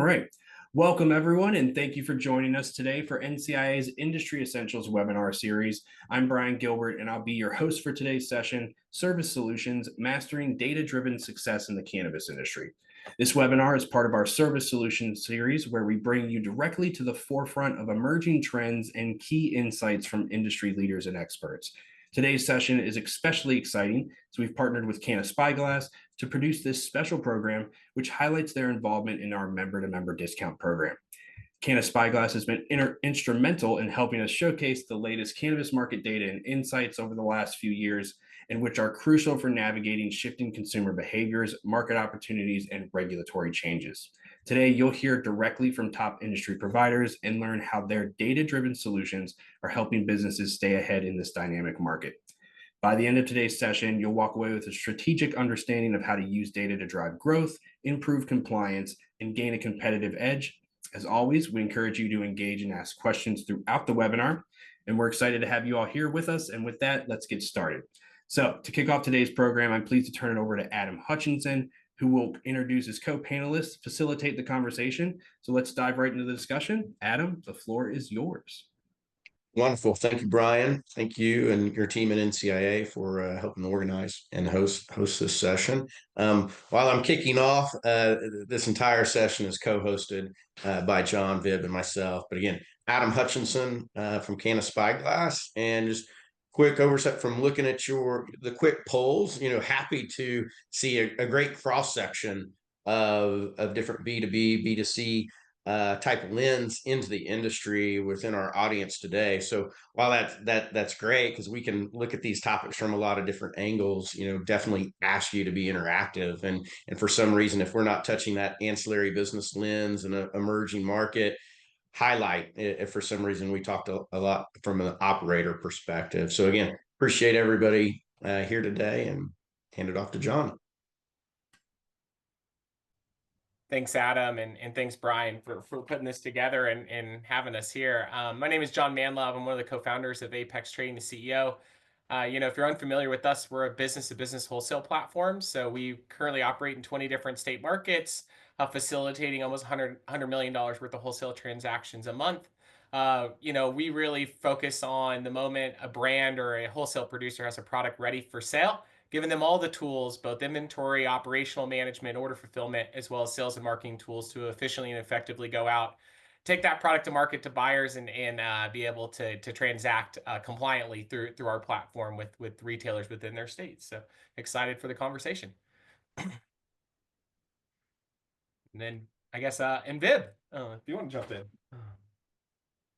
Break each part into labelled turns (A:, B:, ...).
A: All right. Welcome, everyone, and thank you for joining us today for NCIA's Industry Essentials webinar series. I'm Brian Gilbert, and I'll be your host for today's session, Service Solutions, Mastering Data-Driven Success in the Cannabis Industry. This webinar is part of our Service Solutions series, where we bring you directly to the forefront of emerging trends and key insights from industry leaders and experts. Today's session is especially exciting, so we've partnered with CannaSpyglass to produce this special program, which highlights their involvement in our member-to-member discount program. CannaSpyglass has been instrumental in helping us showcase the latest cannabis market data and insights over the last few years, and which are crucial for navigating shifting consumer behaviors, market opportunities, and regulatory changes. Today, you'll hear directly from top industry providers and learn how their data-driven solutions are helping businesses stay ahead in this dynamic market. By the end of today's session, you'll walk away with a strategic understanding of how to use data to drive growth, improve compliance, and gain a competitive edge. As always, we encourage you to engage and ask questions throughout the webinar, and we're excited to have you all here with us. And with that, let's get started. So to kick off today's program, I'm pleased to turn it over to Adam Hutchinson, who will introduce his co-panelists, facilitate the conversation. So let's dive right into the discussion. Adam, the floor is yours.
B: Wonderful. Thank you, Brian. Thank you and your team at NCIA for helping organize and host this session. While I'm kicking off, this entire session is co-hosted by John, Vibb, and myself. But again, Adam Hutchinson from CannASpyglass, and just quick oversight from looking at the quick polls. Happy to see a great cross section of different B2B, B2C type of lens into the industry within our audience today. So while that's great, because we can look at these topics from a lot of different angles, definitely ask you to be interactive. And for some reason, if we're not touching that ancillary business lens and an emerging market, highlight if for some reason we talked a lot from an operator perspective. So again, appreciate everybody here today, and hand it off to John.
C: Thanks, Adam, and thanks, Brian, for putting this together and having us here. My name is John Manlove. I'm one of the co-founders of Apex Trading, the CEO. If you're unfamiliar with us, we're a business-to-business wholesale platform. So we currently operate in 20 different state markets, facilitating almost $100 million worth of wholesale transactions a month. We really focus on the moment a brand or a wholesale producer has a product ready for sale, giving them all the tools, both inventory, operational management, order fulfillment, as well as sales and marketing tools to efficiently and effectively go out, take that product to market to buyers, and be able to transact compliantly through our platform with retailers within their states. So excited for the conversation. And then I guess, and Vibb, if you want to jump in.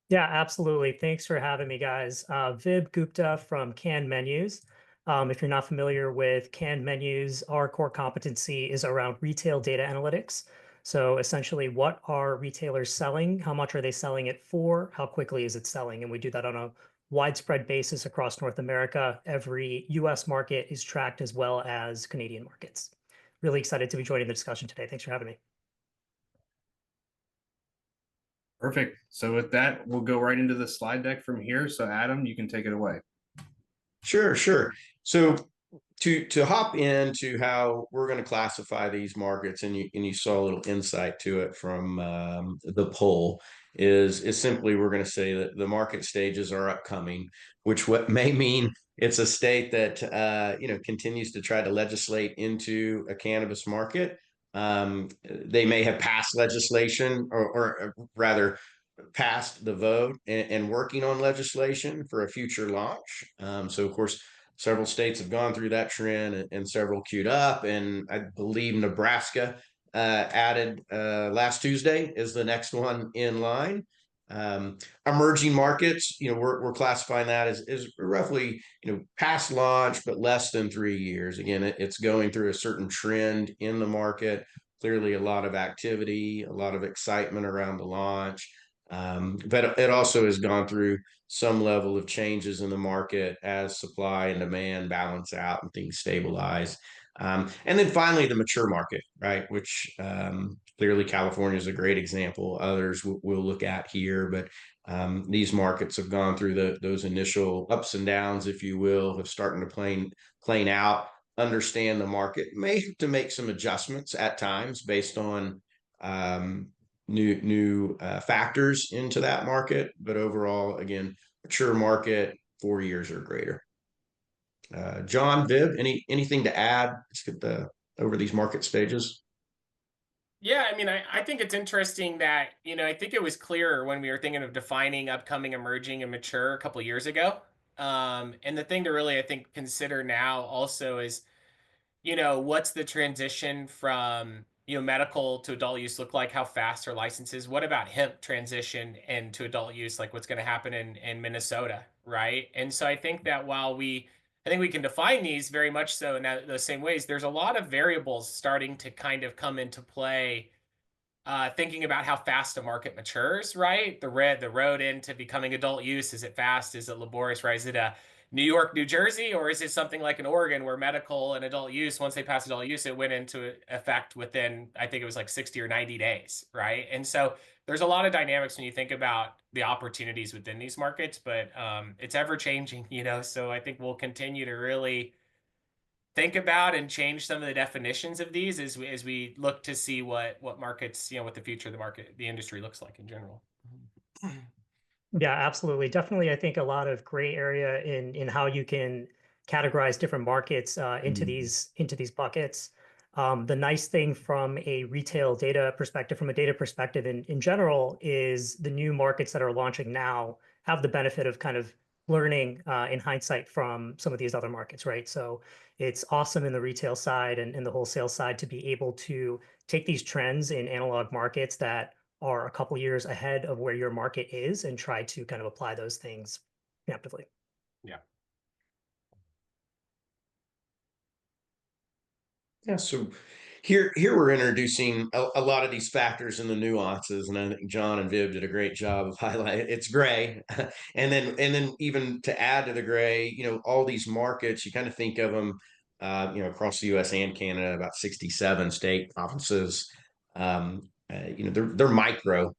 D: Yeah, absolutely. Thanks for having me, guys. Vibb Gupta from CanMenus. If you're not familiar with CanMenus, our core competency is around retail data analytics. So essentially, what are retailers selling? How much are they selling it for? How quickly is it selling? And we do that on a widespread basis across North America. Every US market is tracked, as well as Canadian markets. Really excited to be joining the discussion today. Thanks for having me.
A: Perfect. So with that, we'll go right into the slide deck from here. So Adam, you can take it away.
B: Sure. So to hop into how we're going to classify these markets, and you saw a little insight to it from the poll, is simply we're going to say that the market stages are upcoming, which what may mean it's a state that continues to try to legislate into a cannabis market. They may have passed legislation, or rather passed the vote and working on legislation for a future launch. So of course, several states have gone through that trend, and several queued up. And I believe Nebraska added last Tuesday is the next one in line. Emerging markets, we're classifying that as roughly, past launch, but less than 3 years. Again, it's going through a certain trend in the market. Clearly, a lot of activity, a lot of excitement around the launch. But it also has gone through some level of changes in the market as supply and demand balance out and things stabilize. And then finally, the mature market, right? Which clearly California is a great example. Others we'll look at here, but these markets have gone through those initial ups and downs, if you will, have starting to plane out, understand the market, may have to make some adjustments at times based on new factors into that market, but overall, again, mature market, 4 years or greater. John, Viv, anything to add? Let's get over these market stages.
C: Yeah, I mean, I think it's interesting that, I think it was clearer when we were thinking of defining upcoming, emerging, and mature a couple of years ago. And the thing to really, I think, consider now also is, what's the transition from, medical to adult use look like? How fast are licenses? What about hemp transition into adult use? Like what's going to happen in Minnesota, right? And so I think that I think we can define these very much so in those same ways. There's a lot of variables starting to kind of come into play, thinking about how fast a market matures, right? The road into becoming adult use, is it fast? Is it laborious, right? Is it a New York, New Jersey, or is it something like in Oregon where medical and adult use, once they passed adult use, it went into effect within, I think it was like 60 or 90 days, right? And so there's a lot of dynamics when you think about the opportunities within these markets, but it's ever changing, so I think we'll continue to really think about and change some of the definitions of these as we look to see what markets, what the future of the industry looks like in general.
D: Yeah, absolutely. Definitely, I think a lot of gray area in how you can categorize different markets into these buckets. The nice thing from a retail data perspective, from a data perspective in general, is the new markets that are launching now have the benefit of kind of learning in hindsight from some of these other markets, right? So it's awesome in the retail side and in the wholesale side to be able to take these trends in analog markets that are a couple years ahead of where your market is and try to kind of apply those things preemptively.
C: Yeah.
B: Yeah, so here we're introducing a lot of these factors and the nuances, and I think John and Viv did a great job of highlighting. It's gray, and then even to add to the gray, all these markets, you kind of think of them, across the U.S. and Canada, about 67 state provinces. They're micro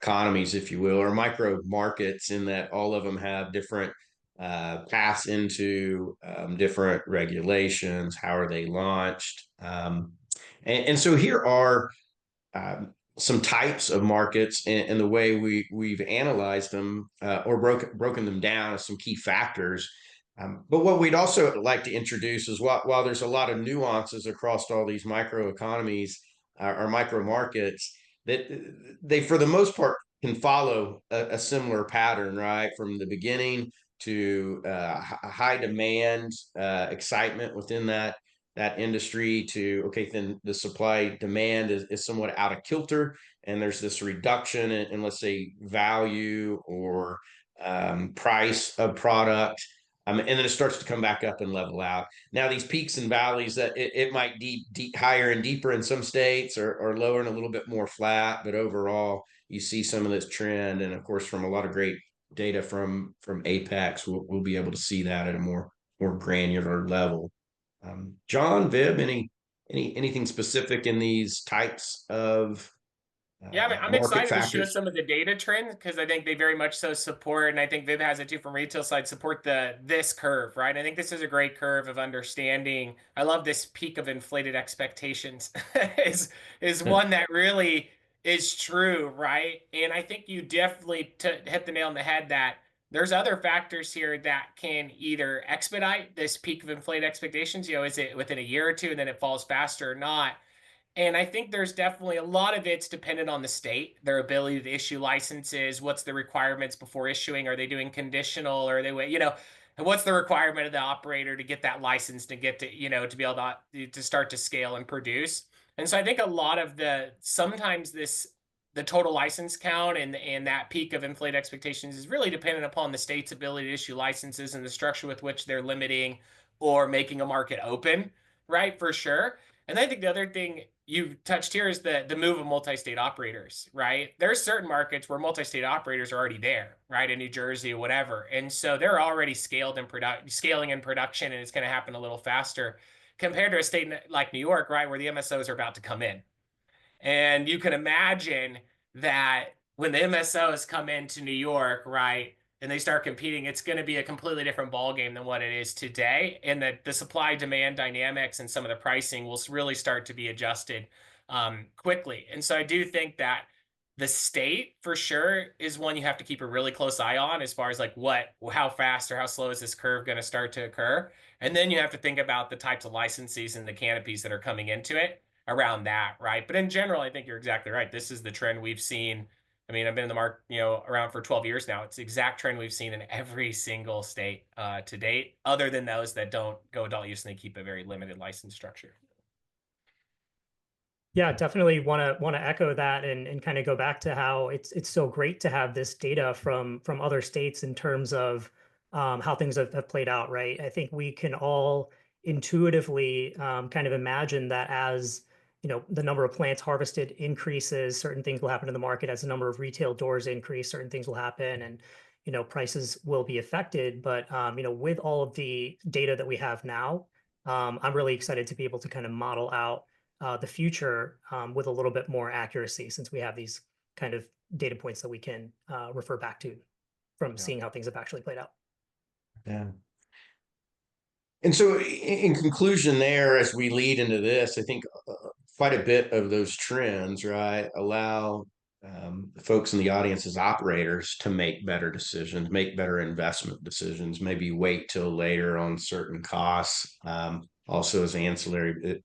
B: economies, if you will, or micro markets, in that all of them have different paths into different regulations. How are they launched? And so here are some types of markets, and the way we've analyzed them, or broken them down as some key factors. But what we'd also like to introduce is, while there's a lot of nuances across all these micro economies, or micro markets, that they, for the most part, can follow a similar pattern, right? From the beginning to high demand, excitement within that industry, to, okay, then the supply demand is somewhat out of kilter, and there's this reduction in let's say value or price of product. And then it starts to come back up and level out. Now, these peaks and valleys, that it might deep higher and deeper in some states, or lower and a little bit more flat, but overall you see some of this trend. And of course, from a lot of great data from Apex, we'll be able to see that at a more granular level. John, Viv, anything specific in these types of
C: Yeah, I'm
B: market
C: excited to show
B: factors?
C: some of the data trends, because I think they very much so support, and I think Viv has it too from retail side, support this curve, right? I think this is a great curve of understanding. I love this peak of inflated expectations is one that really is true, right? And I think you definitely hit the nail on the head that there's other factors here that can either expedite this peak of inflated expectations. Is it within a year or two and then it falls faster or not? And I think there's definitely a lot of it's dependent on the state, their ability to issue licenses. What's the requirements before issuing? Are they doing conditional, or are they, and what's the requirement of the operator to get that license, to get to, to be able to start to scale and produce? And so I think a lot of sometimes the total license count and that peak of inflated expectations is really dependent upon the state's ability to issue licenses and the structure with which they're limiting or making a market open, right? For sure. And I think the other thing you touched here is the move of multi-state operators, right? There's certain markets where multi-state operators are already there, right? In New Jersey or whatever. And so they're already scaling in production, and it's going to happen a little faster compared to a state like New York, right? Where the MSOs are about to come in. And you can imagine that when the MSOs come into New York, right, and they start competing, it's going to be a completely different ballgame than what it is today. And that the supply demand dynamics and some of the pricing will really start to be adjusted quickly. And so I do think that The state for sure is one you have to keep a really close eye on as far as like how fast or how slow is this curve going to start to occur. And then you have to think about the types of licenses and the canopies that are coming into it around that, right? But in general, I think you're exactly right. This is the trend we've seen. I mean, I've been in the market, around for 12 years now. It's the exact trend we've seen in every single state to date, other than those that don't go adult use and they keep a very limited license structure.
D: Yeah, definitely want to echo that and kind of go back to how it's so great to have this data from other states in terms of how things have played out, right? I think we can all intuitively kind of imagine that as the number of plants harvested increases, certain things will happen in the market. As the number of retail doors increase, certain things will happen, and prices will be affected. But with all of the data that we have now, I'm really excited to be able to kind of model out the future with a little bit more accuracy, since we have these kind of data points that we can refer back to from seeing how things have actually played out.
B: Yeah. And so, in conclusion, there, as we lead into this, I think quite a bit of those trends, right, allow the folks in the audience as operators to make better decisions, make better investment decisions, maybe wait till later on certain costs. Also, as ancillary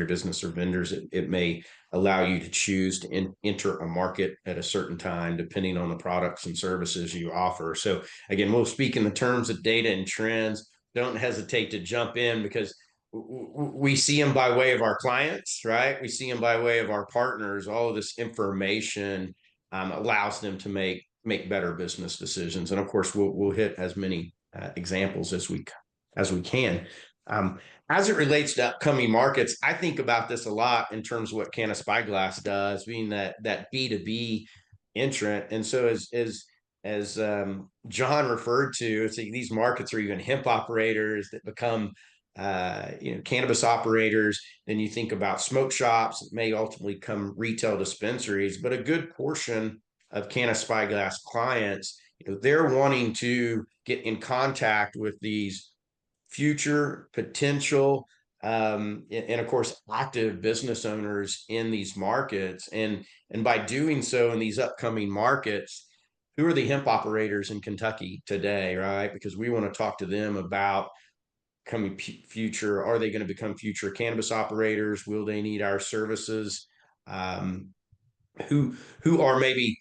B: business or vendors, it may allow you to choose to enter a market at a certain time, depending on the products and services you offer. So, again, we'll speak in the terms of data and trends. Don't hesitate to jump in, because we see them by way of our clients, right? We see them by way of our partners. All of this information allows them to make better business decisions. And of course, we'll hit as many examples as we can. As it relates to upcoming markets, I think about this a lot in terms of what CannaSpyglass does, being that B2B entrant. And so as John referred to, it's like these markets are even hemp operators that become cannabis operators. Then you think about smoke shops that may ultimately become retail dispensaries. But a good portion of CannaSpyglass clients, they're wanting to get in contact with these future potential and of course active business owners in these markets, and by doing so in these upcoming markets, who are the hemp operators in Kentucky today, right? Because we want to talk to them about coming future. Are they going to become future cannabis operators? Will they need our services? Who are maybe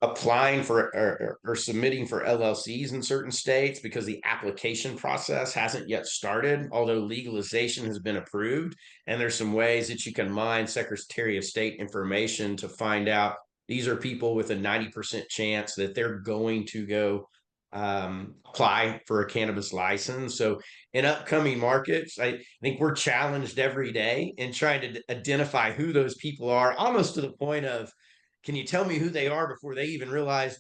B: applying for or submitting for LLCs in certain states because the application process hasn't yet started, although legalization has been approved. And there's some ways that you can mine Secretary of State information to find out these are people with a 90% chance that they're going to go apply for a cannabis license. So in upcoming markets, I think we're challenged every day in trying to identify who those people are, almost to the point of, can you tell me who they are before they even realize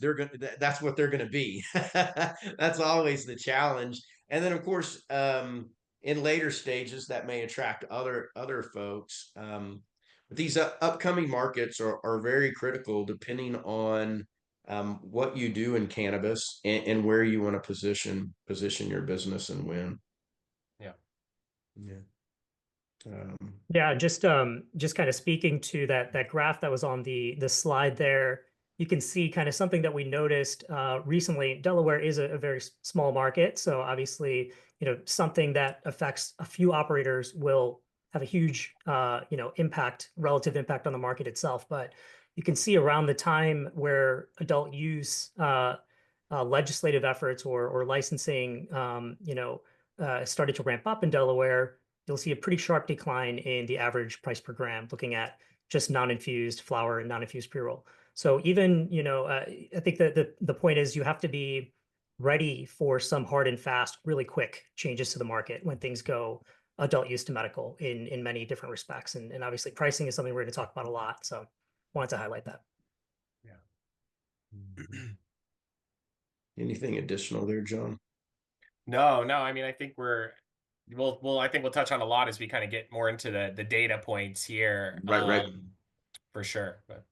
B: that's what they're going to be? That's always the challenge. And then of course, in later stages that may attract other folks. But these upcoming markets are very critical depending on what you do in cannabis and where you want to position your business and when.
C: Yeah.
D: Yeah, just kind of speaking to that graph that was on the slide there, you can see kind of something that we noticed recently. Delaware is a very small market, so obviously, something that affects a few operators will have a huge relative impact on the market itself. But you can see around the time where adult use legislative efforts or licensing started to ramp up in Delaware, you'll see a pretty sharp decline in the average price per gram, looking at just non-infused flower and non-infused pre-roll. So even, I think that the point is you have to be ready for some hard and fast, really quick changes to the market when things go adult use to medical in many different respects. And obviously pricing is something we're going to talk about a lot. So wanted to highlight that.
C: Yeah.
B: Anything additional there, John?
C: No. I mean, I think I think we'll touch on a lot as we kind of get more into the data points here.
B: Right.
C: For sure. But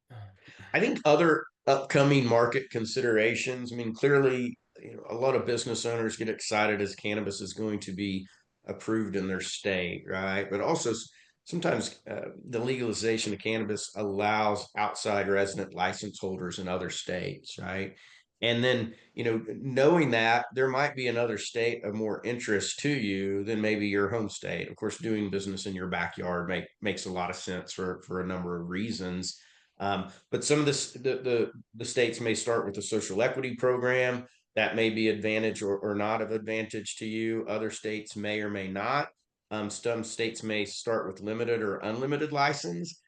B: I think other upcoming market considerations. I mean, clearly, a lot of business owners get excited as cannabis is going to be approved in their state, right? But also sometimes the legalization of cannabis allows outside resident license holders in other states, right? And then, knowing that there might be another state of more interest to you than maybe your home state. Of course, doing business in your backyard makes a lot of sense for a number of reasons. But some of the states may start with a social equity program that may be advantage or not of advantage to you. Other states may or may not. Some states may start with limited or unlimited license.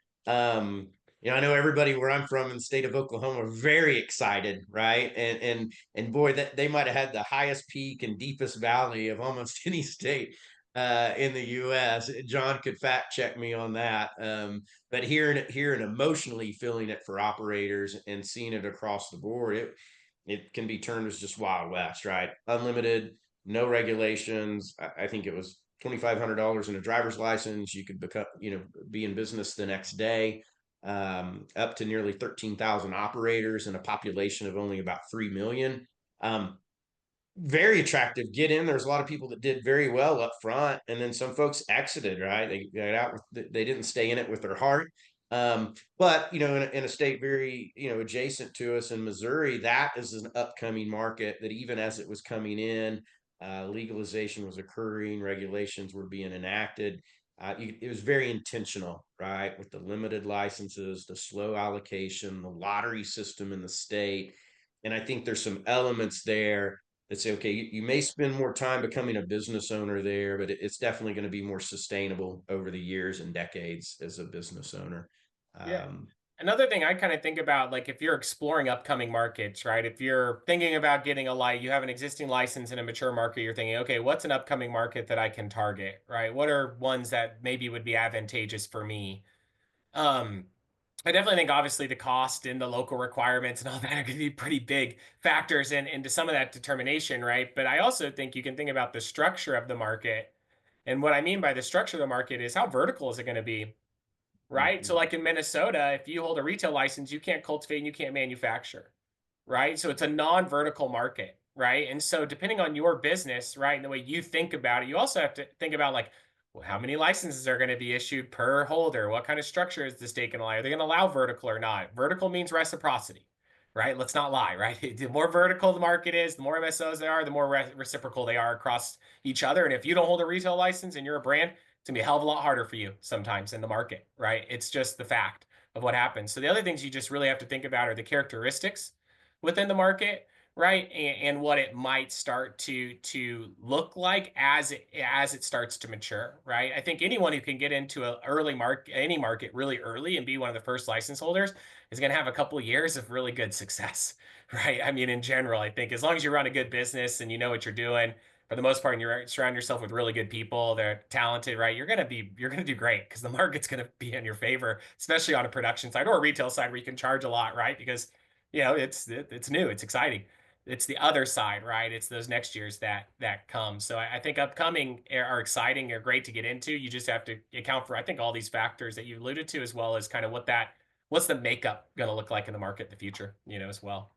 B: I know everybody where I'm from in the state of Oklahoma are very excited, right? And boy, that they might have had the highest peak and deepest valley of almost any state in the U.S. John could fact check me on that. But hearing emotionally feeling it for operators and seeing it across the board, it can be termed as just Wild West, right? Unlimited, no regulations. I think it was $2,500 in a driver's license. You could be in business the next day. Up to nearly 13,000 operators and a population of only about 3 million. Very attractive. Get in. There's a lot of people that did very well up front, and then some folks exited, right? They got out they didn't stay in it with their heart. But in a state very adjacent to us in Missouri, that is an upcoming market that even as it was coming in, legalization was occurring, regulations were being enacted. It was very intentional, right? With the limited licenses, the slow allocation, the lottery system in the state. And I think there's some elements there that say, okay, you may spend more time becoming a business owner there, but it's definitely going to be more sustainable over the years and decades as a business owner.
C: Yeah. Another thing I kind of think about, like if you're exploring upcoming markets, right? If you're thinking about getting you have an existing license in a mature market, you're thinking, okay, what's an upcoming market that I can target, right? What are ones that maybe would be advantageous for me? I definitely think obviously the cost and the local requirements and all that are going to be pretty big factors into some of that determination, right? But I also think you can think about the structure of the market. And what I mean by the structure of the market is how vertical is it going to be? Right. So like in Minnesota, if you hold a retail license, you can't cultivate and you can't manufacture. Right. So it's a non-vertical market. Right. And so depending on your business, right, and the way you think about it, you also have to think about like, well, how many licenses are going to be issued per holder? What kind of structure is the state going to allow? Are they going to allow vertical or not? Vertical means reciprocity. Right. Let's not lie. Right. The more vertical the market is, the more MSOs there are, the more reciprocal they are across each other. And if you don't hold a retail license and you're a brand, it's gonna be a hell of a lot harder for you sometimes in the market, right? It's just the fact of what happens. So the other things you just really have to think about are the characteristics within the market, right? And what it might start to look like as it starts to mature, right? I think anyone who can get into any market really early and be one of the first license holders is going to have a couple of years of really good success, right? I mean, in general, I think as long as you run a good business and you know what you're doing, for the most part, and you surround yourself with really good people, they're talented, right? You're gonna do great because the market's gonna be in your favor, especially on a production side or a retail side where you can charge a lot, right? Because it's new, it's exciting. It's the other side, right? It's those next years that come. So I think upcoming are exciting, they're great to get into. You just have to account for, I think, all these factors that you alluded to, as well as kind of what's the makeup gonna look like in the market in the future, as well.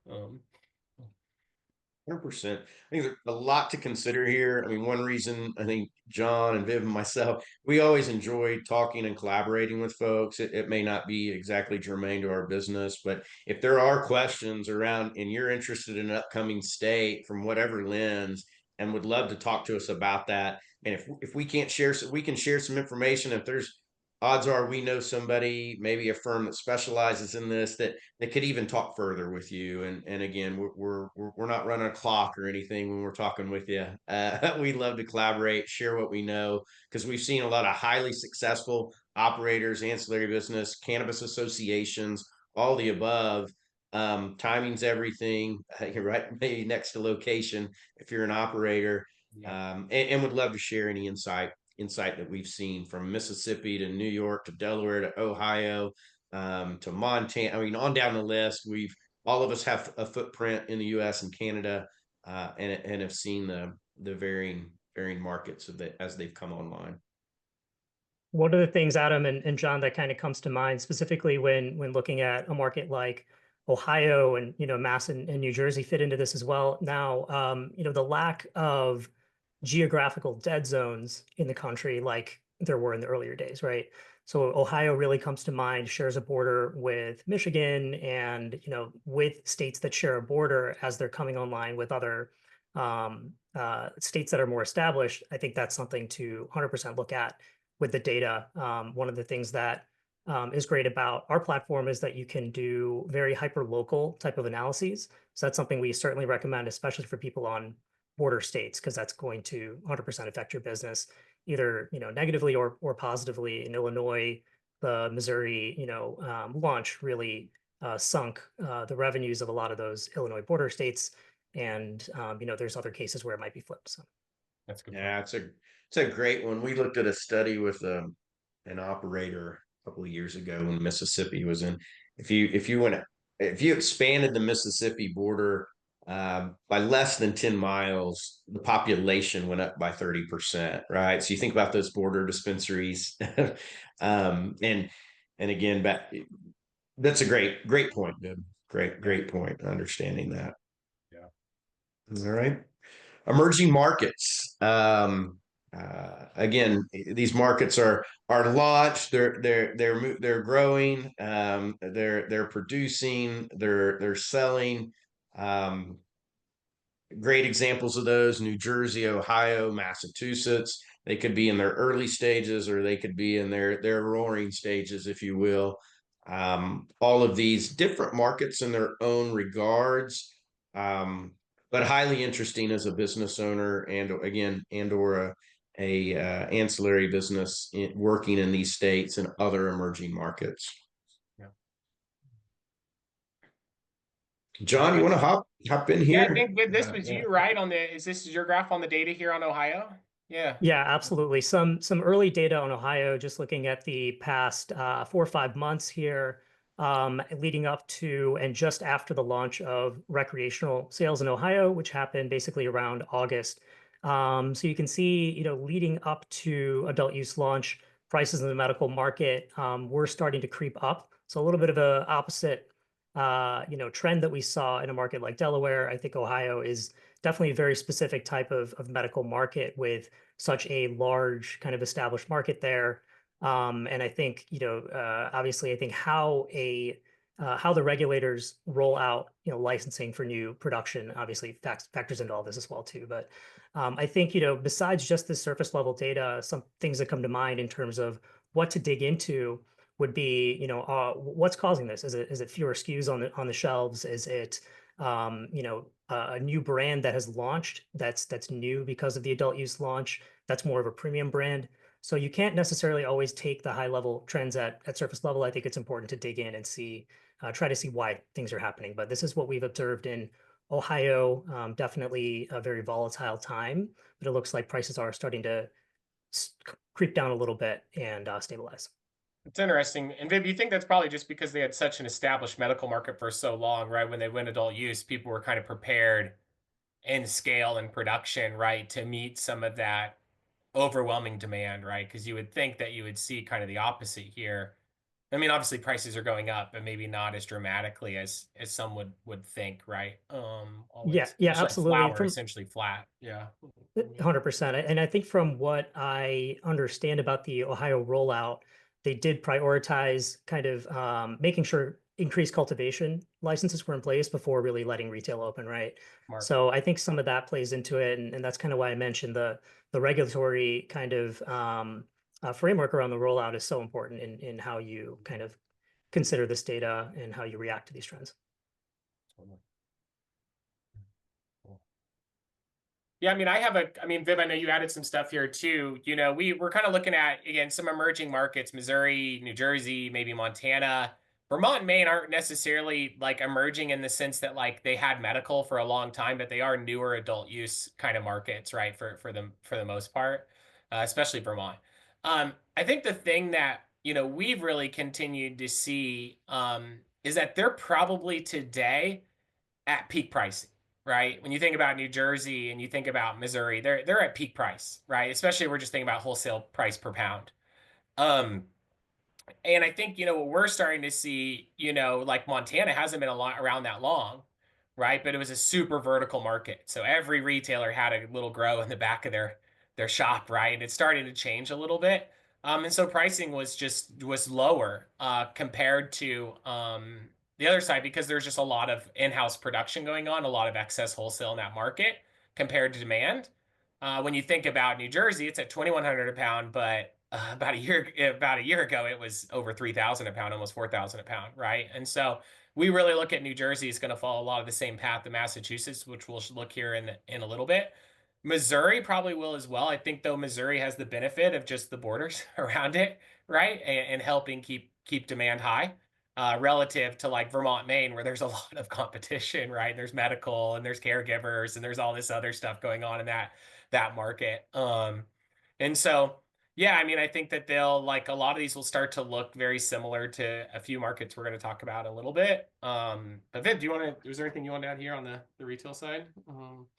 B: 100%. I think there's a lot to consider here. I mean, one reason I think John and Viv and myself, we always enjoy talking and collaborating with folks. It may not be exactly germane to our business, but if there are questions around and you're interested in an upcoming state from whatever lens and would love to talk to us about that. And if we can't share, we can share some information. If there's odds are we know somebody, maybe a firm that specializes in this that could even talk further with you. And again, we're not running a clock or anything when we're talking with you. We love to collaborate, share what we know, because we've seen a lot of highly successful operators, ancillary business, cannabis associations, all the above. Timing's everything. You're right, maybe next to location if you're an operator.
C: Yeah.
B: And would love to share any insight that we've seen from Mississippi to New York to Delaware to Ohio, to Montana. I mean, on down the list. All of us have a footprint in the U.S. and Canada, and have seen the varying markets as they've come online.
D: One of the things, Adam and John, that kind of comes to mind specifically when looking at a market like Ohio and Mass and New Jersey fit into this as well. Now, the lack of geographical dead zones in the country, like there were in the earlier days, right? So Ohio really comes to mind, shares a border with Michigan, and with states that share a border as they're coming online with other states that are more established. I think that's something to 100% look at with the data. One of the things that is great about our platform is that you can do very hyper local type of analyses. So that's something we certainly recommend, especially for people on border states, because that's going to 100% affect your business either negatively or positively. In Illinois, the Missouri launch really sunk the revenues of a lot of those Illinois border states, and there's other cases where it might be flipped. So
C: That's good.
B: Yeah, it's a great one. We looked at a study with an operator a couple of years ago when Mississippi was in. If you expanded the Mississippi border by less than 10 miles, the population went up by 30%, right? So you think about those border dispensaries, and again, that's a great point, Bib. Great point. Understanding that.
C: Yeah.
B: All right. Emerging markets. Again, these markets are launched. They're growing. They're producing. They're selling. Great examples of those: New Jersey, Ohio, Massachusetts. They could be in their early stages, or they could be in their roaring stages, if you will. All of these different markets in their own regards. But highly interesting as a business owner, or a ancillary business working in these states and other emerging markets.
C: Yeah.
B: John, you want to hop in here?
C: Yeah, I think this was you, right? Is this your graph on the data here on Ohio? Yeah.
D: Yeah, absolutely. Some early data on Ohio, just looking at the past 4 or 5 months here, leading up to and just after the launch of recreational sales in Ohio, which happened basically around August. So you can see, leading up to adult use launch, prices in the medical market were starting to creep up. So a little bit of a opposite, trend that we saw in a market like Delaware. I think Ohio is definitely a very specific type of medical market with such a large kind of established market there. And I think, obviously, I think how the regulators roll out, licensing for new production obviously factors into all this as well too. But I think, besides just the surface level data, some things that come to mind in terms of what to dig into would be, what's causing this? Is it fewer SKUs on the shelves? Is it a new brand that has launched that's new because of the adult use launch? That's more of a premium brand. So you can't necessarily always take the high level trends at surface level. I think it's important to dig in and try to see why things are happening. But this is what we've observed in Ohio. Definitely a very volatile time, but it looks like prices are starting to creep down a little bit and stabilize.
C: It's interesting. And Viv, you think that's probably just because they had such an established medical market for so long, right? When they went adult use, people were kind of prepared in scale and production, right, to meet some of that overwhelming demand, right? Because you would think that you would see kind of the opposite here. I mean, obviously prices are going up, but maybe not as dramatically as some would think, right?
D: Yeah, absolutely.
C: Flour essentially flat. Yeah.
D: 100%. And I think from what I understand about the Ohio rollout, they did prioritize kind of making sure increased cultivation licenses were in place before really letting retail open, right?
C: Smart.
D: So I think some of that plays into it, and that's kind of why I mentioned the regulatory kind of framework around the rollout is so important in how you kind of consider this data and how you react to these trends.
C: Yeah, I mean, Viv, I know you added some stuff here too. We're kind of looking at, again, some emerging markets: Missouri, New Jersey, maybe Montana. Vermont and Maine aren't necessarily like emerging in the sense that like they had medical for a long time, but they are newer adult use kind of markets, right? For the most part, especially Vermont. I think the thing that we've really continued to see is that they're probably today at peak pricing, right? When you think about New Jersey and you think about Missouri, they're at peak price, right? Especially if we're just thinking about wholesale price per pound. And I think, what we're starting to see, like Montana hasn't been around that long, right? But it was a super vertical market. So every retailer had a little grow in the back of their shop, right? And it's starting to change a little bit. And so pricing was lower compared to the other side because there's just a lot of in-house production going on, a lot of excess wholesale in that market compared to demand. When you think about New Jersey, it's at 2,100 a pound, but about a year ago, it was over 3,000 a pound, almost 4,000 a pound, right? And so we really look at New Jersey is going to follow a lot of the same path that Massachusetts, which we'll look here in a little bit. Missouri probably will as well. I think though Missouri has the benefit of just the borders around it, right, and helping keep demand high relative to like Vermont, Maine, where there's a lot of competition, right? There's medical and there's caregivers and there's all this other stuff going on in that market. And so yeah, I mean, I think that they'll like a lot of these will start to look very similar to a few markets we're going to talk about a little bit. But Viv, is there anything you want to add here on the retail side?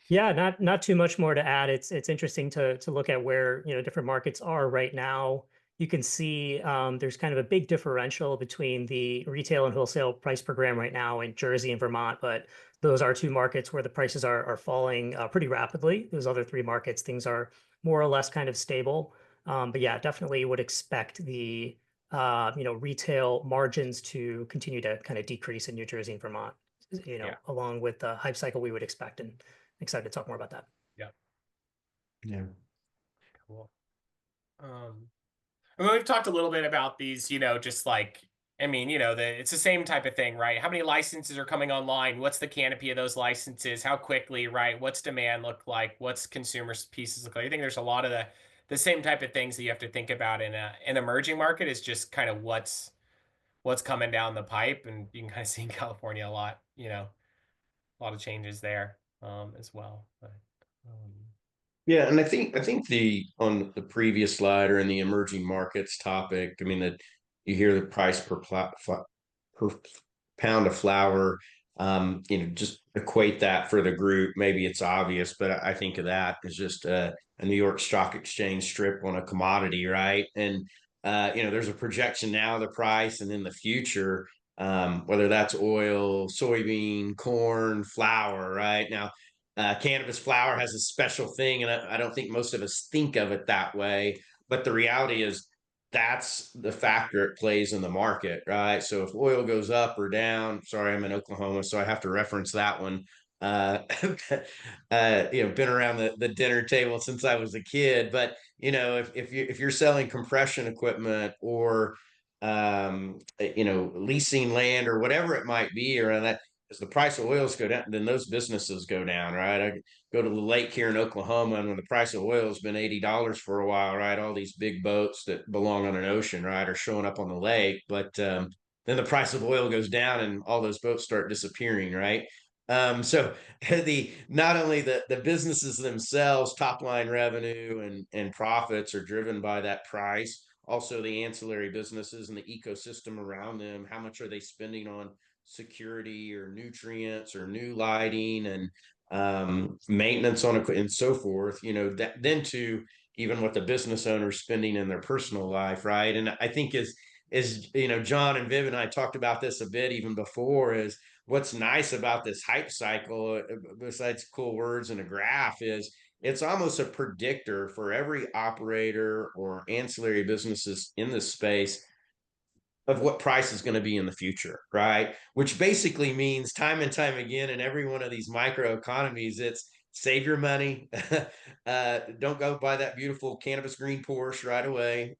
D: Yeah, not too much more to add. It's interesting to look at where, different markets are right now. You can see there's kind of a big differential between the retail and wholesale price per gram right now in Jersey and Vermont, but those are two markets where the prices are falling pretty rapidly. Those other three markets, things are more or less kind of stable. But yeah, definitely would expect the retail margins to continue to kind of decrease in New Jersey and Vermont,
C: Yeah.
D: along with the hype cycle we would expect. And excited to talk more about that.
C: Yeah.
B: Yeah.
C: Cool. I mean, we've talked a little bit about these, just like, I mean, it's the same type of thing, right? How many licenses are coming online? What's the canopy of those licenses? How quickly, right? What's demand look like? What's consumers pieces look like? I think there's a lot of the same type of things that you have to think about in an emerging market is just kind of what's coming down the pipe. And you can kind of see in California a lot of changes there as well. But,
B: Yeah, and I think the on the previous slide or in the emerging markets topic, I mean that you hear the price per pound of flour, just equate that for the group. Maybe it's obvious, but I think of that as just a New York Stock Exchange strip on a commodity, right? And there's a projection now of the price, and in the future, whether that's oil, soybean, corn, flour, right? Now cannabis flower has a special thing, and I don't think most of us think of it that way. But the reality is that's the factor it plays in the market, right? So if oil goes up or down, sorry, I'm in Oklahoma, so I have to reference that one. Uh, been around the dinner table since I was a kid. But if you're selling compression equipment or leasing land or whatever it might be, or that as the price of oils go down, then those businesses go down, right? I go to the lake here in Oklahoma, and when the price of oil has been $80 for a while, right? All these big boats that belong on an ocean, right, are showing up on the lake. But then the price of oil goes down, and all those boats start disappearing, right? So the not only the businesses themselves, top line revenue and profits are driven by that price. Also, the ancillary businesses and the ecosystem around them. How much are they spending on security or nutrients or new lighting and maintenance on it and so forth, that then to even what the business owner's spending in their personal life, right? And I think is John and Viv and I talked about this a bit even before, is what's nice about this hype cycle, besides cool words and a graph, is it's almost a predictor for every operator or ancillary businesses in this space of what price is going to be in the future, right? Which basically means time and time again in every one of these micro economies, it's save your money. Don't go buy that beautiful cannabis green Porsche right away.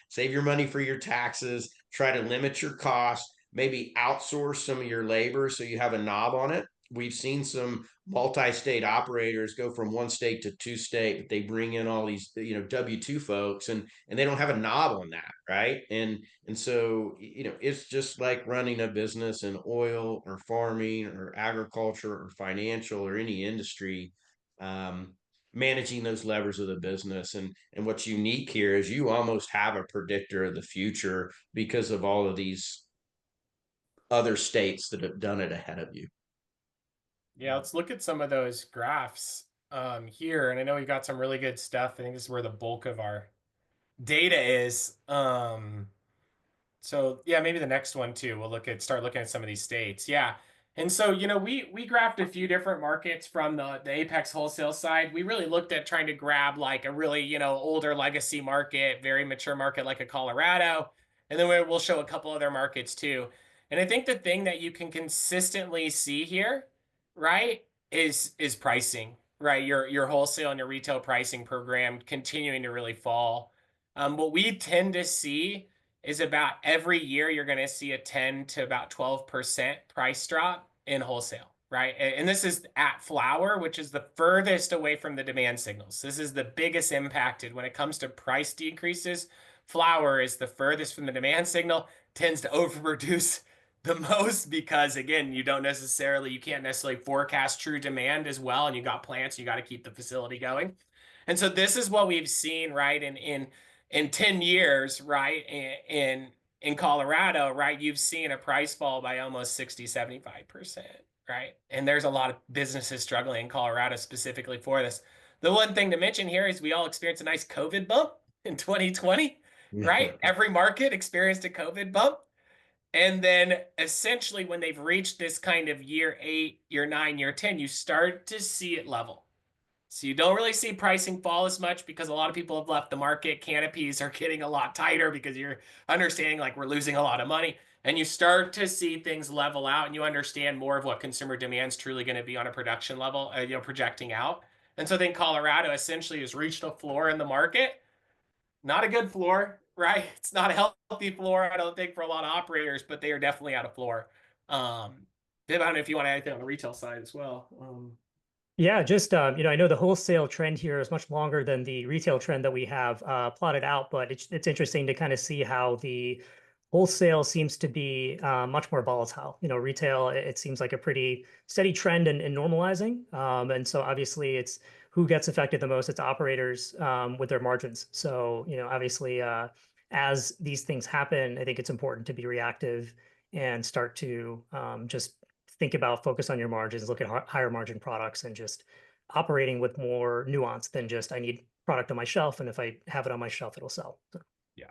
B: Save your money for your taxes. Try to limit your costs. Maybe outsource some of your labor so you have a knob on it. We've seen some multi-state operators go from one state to two state, but they bring in all these W-2 folks and they don't have a knob on that, right? And so, it's just like running a business in oil or farming or agriculture or financial or any industry, managing those levers of the business. And what's unique here is you almost have a predictor of the future because of all of these other states that have done it ahead of you.
C: Yeah, let's look at some of those graphs here. And I know we've got some really good stuff. I think this is where the bulk of our data is. So yeah, maybe the next one too. We'll start looking at some of these states. Yeah. And so, we grabbed a few different markets from the Apex wholesale side. We really looked at trying to grab like a really, older legacy market, very mature market like a Colorado. And then we'll show a couple other markets too. And I think the thing that you can consistently see here, right, is pricing, right? Your wholesale and your retail pricing program continuing to really fall. What we tend to see is about every year you're going to see a 10 to about 12% price drop in wholesale, right? And this is at flower, which is the furthest away from the demand signals. This is the biggest impacted when it comes to price decreases. Flower is the furthest from the demand signal, tends to overproduce the most because, again, you can't necessarily forecast true demand as well. And you got plants, you got to keep the facility going. And so this is what we've seen, right? In 10 years, right, in Colorado, right, you've seen a price fall by almost 60-75%, right? And there's a lot of businesses struggling in Colorado specifically for this. The one thing to mention here is we all experienced a nice COVID bump in 2020, right? Every market experienced a COVID bump. And then essentially when they've reached this kind of year 8, year 9, year 10, you start to see it level. So you don't really see pricing fall as much because a lot of people have left the market. Canopies are getting a lot tighter because you're understanding like we're losing a lot of money. And you start to see things level out and you understand more of what consumer demand is truly going to be on a production level, projecting out. And so then Colorado essentially has reached a floor in the market. Not a good floor, right? It's not a healthy floor, I don't think, for a lot of operators, but they are definitely at a floor. Viv, I don't know if you want to add anything on the retail side as well.
D: Yeah, just I know the wholesale trend here is much longer than the retail trend that we have plotted out, but it's interesting to kind of see how the wholesale seems to be much more volatile. Retail, it seems like a pretty steady trend in normalizing. And so obviously it's who gets affected the most, it's operators with their margins. So, obviously as these things happen, I think it's important to be reactive and start to just think about focus on your margins, look at higher margin products and just operating with more nuance than just I need product on my shelf. And if I have it on my shelf, it'll sell. So.
C: Yeah.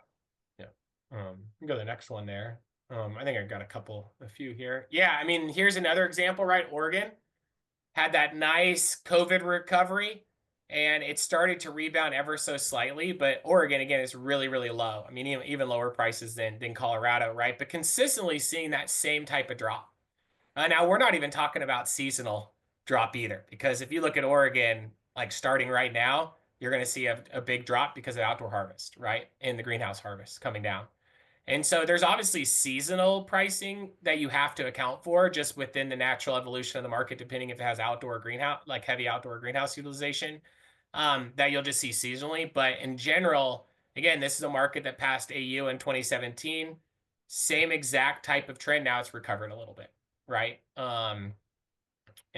C: Go to the next one there. I think I got a few here. Yeah. I mean, here's another example, right? Oregon had that nice COVID recovery and it started to rebound ever so slightly, but Oregon again is really, really low. I mean, even lower prices than Colorado, right? But consistently seeing that same type of drop. Now, we're not even talking about seasonal drop either, because if you look at Oregon, like starting right now, you're going to see a big drop because of outdoor harvest, right? And the greenhouse harvest coming down. And so there's obviously seasonal pricing that you have to account for just within the natural evolution of the market, depending if it has outdoor greenhouse, like heavy outdoor greenhouse utilization, that you'll just see seasonally. But in general, again, this is a market that passed AU in 2017. Same exact type of trend. Now it's recovered a little bit, right? And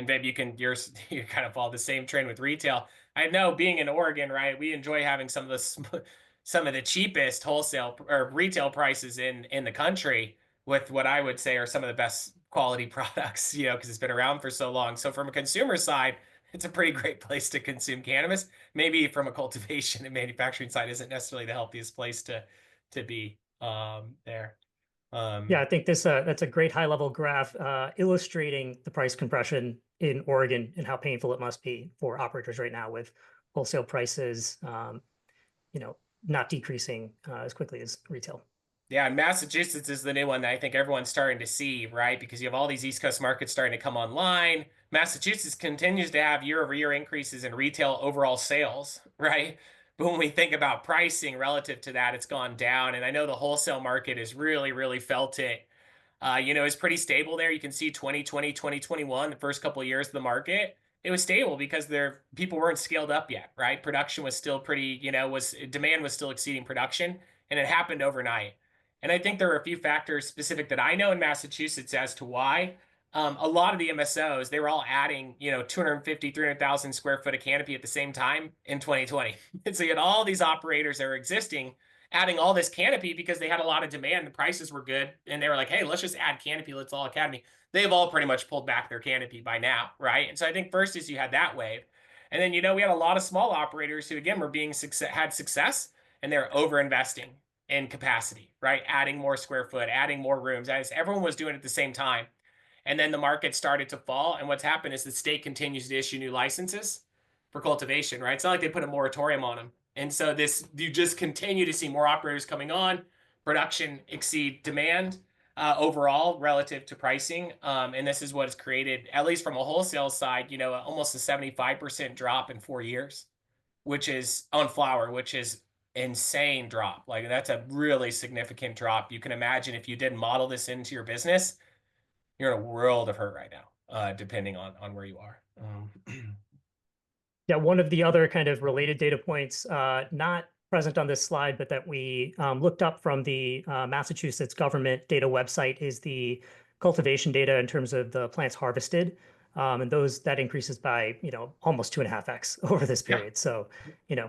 C: babe, you kind of follow the same trend with retail. I know being in Oregon, right? We enjoy having some of the cheapest wholesale or retail prices in the country with what I would say are some of the best quality products, because it's been around for so long. So from a consumer side, it's a pretty great place to consume cannabis. Maybe from a cultivation and manufacturing side isn't necessarily the healthiest place to be there.
D: Yeah, I think that's a great high level graph illustrating the price compression in Oregon and how painful it must be for operators right now with wholesale prices, not decreasing as quickly as retail.
C: Yeah, and Massachusetts is the new one that I think everyone's starting to see, right? Because you have all these East Coast markets starting to come online. Massachusetts continues to have year-over-year increases in retail overall sales, right? But when we think about pricing relative to that, it's gone down. And I know the wholesale market has really, really felt it. It's pretty stable there. You can see 2020, 2021, the first couple of years of the market, it was stable because people weren't scaled up yet, right? Production was still pretty, demand was still exceeding production, and it happened overnight. And I think there are a few factors specific that I know in Massachusetts as to why. A lot of the MSOs, they were all adding, 250, 300,000 square foot of canopy at the same time in 2020. And so you had all these operators that are existing adding all this canopy because they had a lot of demand. The prices were good. And they were like, hey, let's just add canopy. Let's all academy. They've all pretty much pulled back their canopy by now, right? And so I think first is you had that wave. And then, we had a lot of small operators who, again, had success and they're over investing in capacity, right? Adding more square foot, adding more rooms, as everyone was doing it at the same time. And then the market started to fall. And what's happened is the state continues to issue new licenses for cultivation, right? It's not like they put a moratorium on them. And so you just continue to see more operators coming on, production exceed demand overall relative to pricing. And this is what has created, at least from a wholesale side, almost a 75% drop in 4 years, which is on flower, which is insane drop. Like that's a really significant drop. You can imagine if you didn't model this into your business, you're in a world of hurt right now, depending on where you are.
D: Yeah, one of the other kind of related data points, not present on this slide, but that we looked up from the Massachusetts government data website is the cultivation data in terms of the plants harvested. And that increases by, almost 2.5x over this period. Yeah.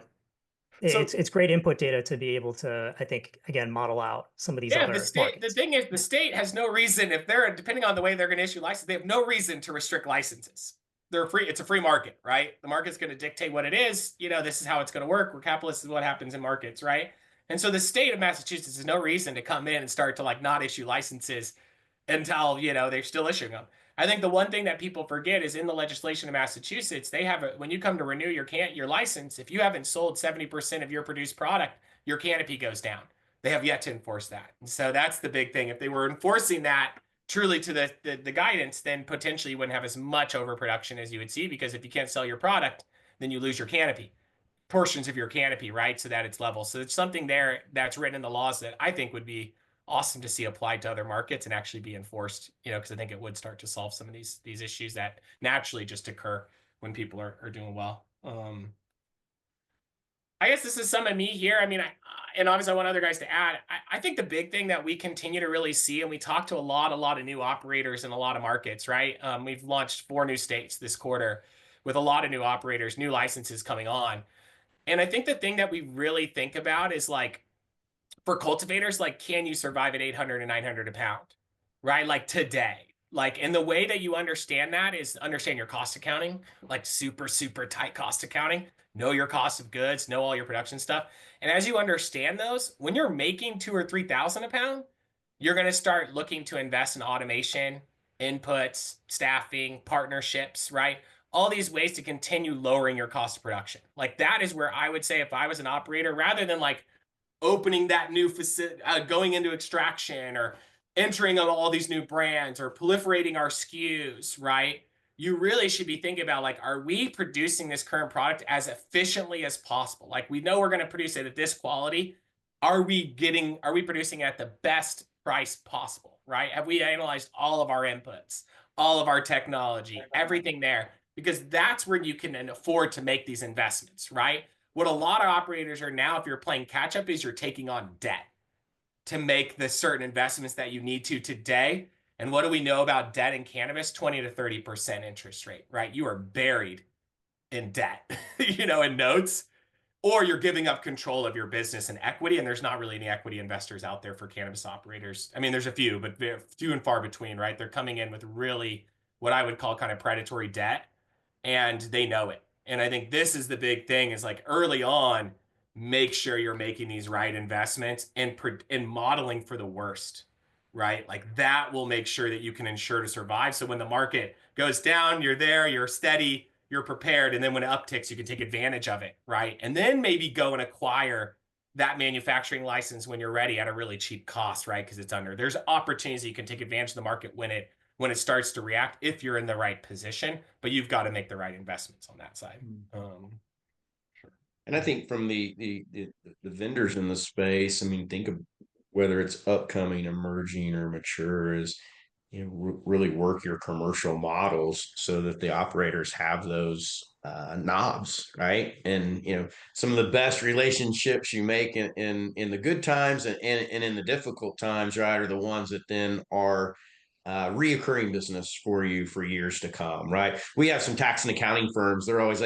D: So, it's great input data to be able to, I think, again, model out some of these other markets.
C: The thing is, the state has no reason, if they're, depending on the way they're going to issue licenses, they have no reason to restrict licenses. They're free. It's a free market, right? The market's going to dictate what it is. This is how it's going to work. We're capitalists, is what happens in markets, right? And so the state of Massachusetts has no reason to come in and start to not issue licenses until, they're still issuing them. I think the one thing that people forget is in the legislation of Massachusetts, they have when you come to renew your license, if you haven't sold 70% of your produced product, your canopy goes down. They have yet to enforce that. And so that's the big thing. If they were enforcing that truly to the guidance, then potentially you wouldn't have as much overproduction as you would see, because if you can't sell your product, then you lose your canopy, portions of your canopy, right? So that it's level. So it's something there that's written in the laws that I think would be awesome to see applied to other markets and actually be enforced, because I think it would start to solve some of these issues that naturally just occur when people are doing well. I guess this is some of me here. I mean, and obviously I want other guys to add. I think the big thing that we continue to really see, and we talk to a lot of new operators in a lot of markets, right? We've launched 4 new states this quarter with a lot of new operators, new licenses coming on. And I think the thing that we really think about is for cultivators, can you survive at 800 and 900 a pound, right? Today. And the way that you understand that is understand your cost accounting, super, super tight cost accounting, know your cost of goods, know all your production stuff. And as you understand those, when you're making 2,000 or 3,000 a pound, you're going to start looking to invest in automation, inputs, staffing, partnerships, right? All these ways to continue lowering your cost of production. That is where I would say, if I was an operator, rather than opening that new facility, going into extraction or entering on all these new brands or proliferating our SKUs, right? You really should be thinking about are we producing this current product as efficiently as possible? We know we're going to produce it at this quality. Are we producing it at the best price possible, right? Have we analyzed all of our inputs, all of our technology, everything there? Because that's where you can afford to make these investments, right? What a lot of operators are now, if you're playing catch up, is you're taking on debt to make the certain investments that you need to today. And what do we know about debt in cannabis? 20 to 30% interest rate, right? You are buried in debt, in notes, or you're giving up control of your business and equity. And there's not really any equity investors out there for cannabis operators. I mean, there's a few, but they're few and far between, right? They're coming in with really what I would call kind of predatory debt, and they know it. And I think this is the big thing is early on, make sure you're making these right investments and modeling for the worst, right? That will make sure that you can ensure to survive. So when the market goes down, you're there, you're steady, you're prepared. And then when it upticks, you can take advantage of it, right? And then maybe go and acquire that manufacturing license when you're ready at a really cheap cost, right? Because there's opportunities that you can take advantage of the market when it starts to react, if you're in the right position, but you've got to make the right investments on that side.
B: Sure. And I think from the vendors in the space, I mean, think of whether it's upcoming, emerging, or mature, is really work your commercial models so that the operators have those knobs, right? And some of the best relationships you make in the good times and in the difficult times, right, are the ones that then are reoccurring business for you for years to come, right? We have some tax and accounting firms. They're always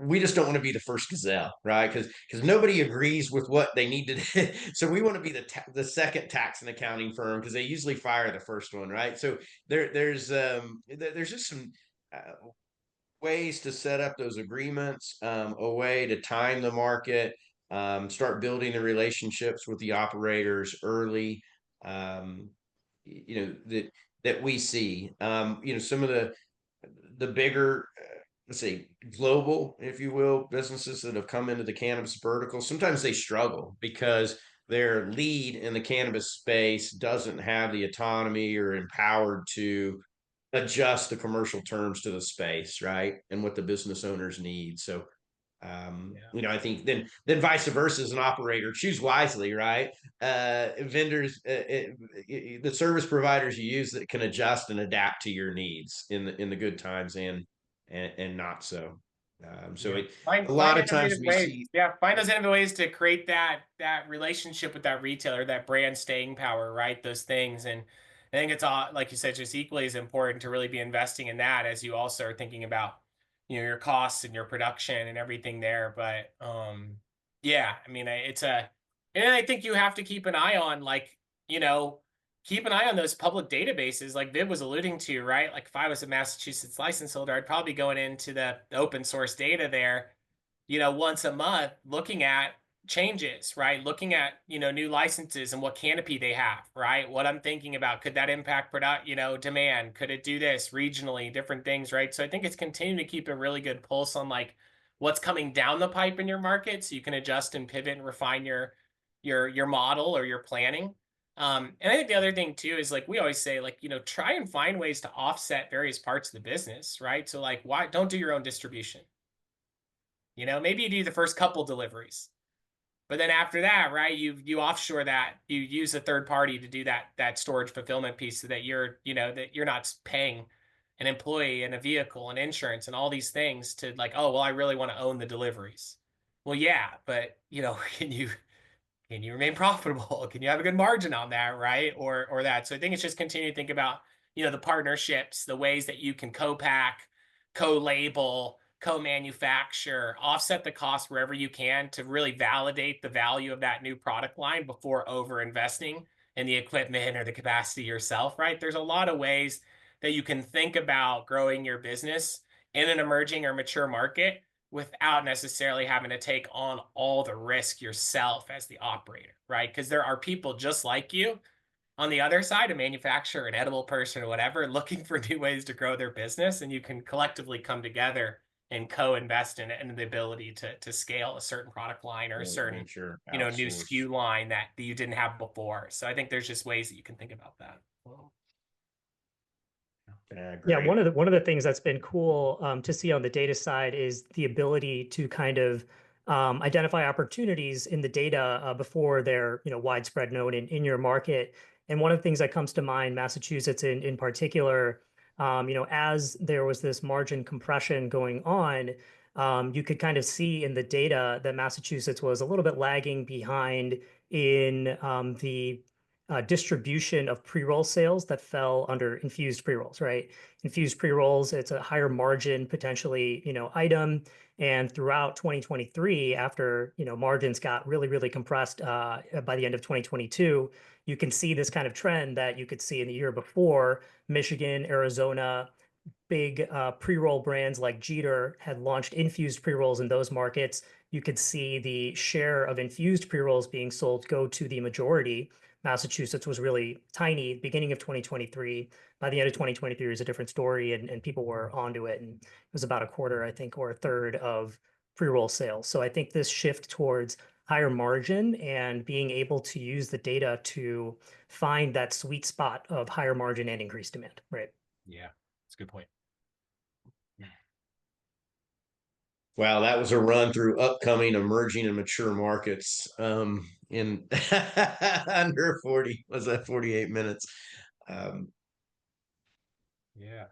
B: we just don't want to be the first gazelle, right? Because nobody agrees with what they need to do. So we want to be the second tax and accounting firm, because they usually fire the first one, right? So there's just some ways to set up those agreements, a way to time the market, start building the relationships with the operators early. that we see. Some of the bigger, let's say, global, if you will, businesses that have come into the cannabis vertical, sometimes they struggle because their lead in the cannabis space doesn't have the autonomy or empowered to adjust the commercial terms to the space, right? And what the business owners need. So I think then vice versa as an operator, choose wisely, right? Vendors, the service providers you use that can adjust and adapt to your needs in the good times and not so. A lot
C: Find
B: of times
C: innovative
B: we
C: ways.
B: see,
C: Yeah, find those innovative ways to create that relationship with that retailer, that brand staying power, right? Those things. And I think it's all, like you said, just equally as important to really be investing in that as you also are thinking about, your costs and your production and everything there. But yeah, I mean, and I think you have to keep an eye on, like, keep an eye on those public databases like Viv was alluding to, right? Like if I was a Massachusetts license holder, I'd probably be going into the open source data there, once a month, looking at changes, right? Looking at, new licenses and what canopy they have, right? What I'm thinking about, could that impact product, demand? Could it do this regionally, different things, right? So I think it's continuing to keep a really good pulse on like what's coming down the pipe in your market so you can adjust and pivot and refine your model or your planning. And I think the other thing too is like we always say, like, try and find ways to offset various parts of the business, right? So like, why don't do your own distribution? Maybe you do the first couple deliveries, but then after that, right, you offshore that, you use a third party to do that storage fulfillment piece so that you're not paying an employee and a vehicle and insurance and all these things to like, oh, well, I really want to own the deliveries. Well, yeah, but can you remain profitable? Can you have a good margin on that, right? Or that. So I think it's just continue to think about, the partnerships, the ways that you can co-pack, co-label, co-manufacture, offset the cost wherever you can to really validate the value of that new product line before over investing in the equipment or the capacity yourself, right? There's a lot of ways that you can think about growing your business in an emerging or mature market without necessarily having to take on all the risk yourself as the operator, right? Because there are people just like you on the other side, a manufacturer, an edible person, or whatever, looking for new ways to grow their business, and you can collectively come together and co-invest in it and the ability to scale a certain product line or a certain new SKU line that you didn't have before. So I think there's just ways that you can think about that.
D: Yeah, one of the things that's been cool to see on the data side is the ability to kind of identify opportunities in the data before they're widespread known in your market. And one of the things that comes to mind, Massachusetts in particular, as there was this margin compression going on, you could kind of see in the data that Massachusetts was a little bit lagging behind in the distribution of pre-roll sales that fell under infused pre-rolls, right? Infused pre-rolls, it's a higher margin potentially, item. And throughout 2023, after, margins got really, really compressed by the end of 2022, you can see this kind of trend that you could see in the year before. Michigan, Arizona, big pre-roll brands like Jeter had launched infused pre-rolls in those markets. You could see the share of infused pre-rolls being sold go to the majority. Massachusetts was really tiny beginning of 2023. By the end of 2023, it was a different story, and people were onto it. And it was about a quarter, I think, or a third of pre-roll sales. So I think this shift towards higher margin and being able to use the data to find that sweet spot of higher margin and increased demand, right?
C: Yeah, that's a good point.
B: Wow, that was a run through upcoming, emerging, and mature markets in under 40, was that 48 minutes?
C: Yeah.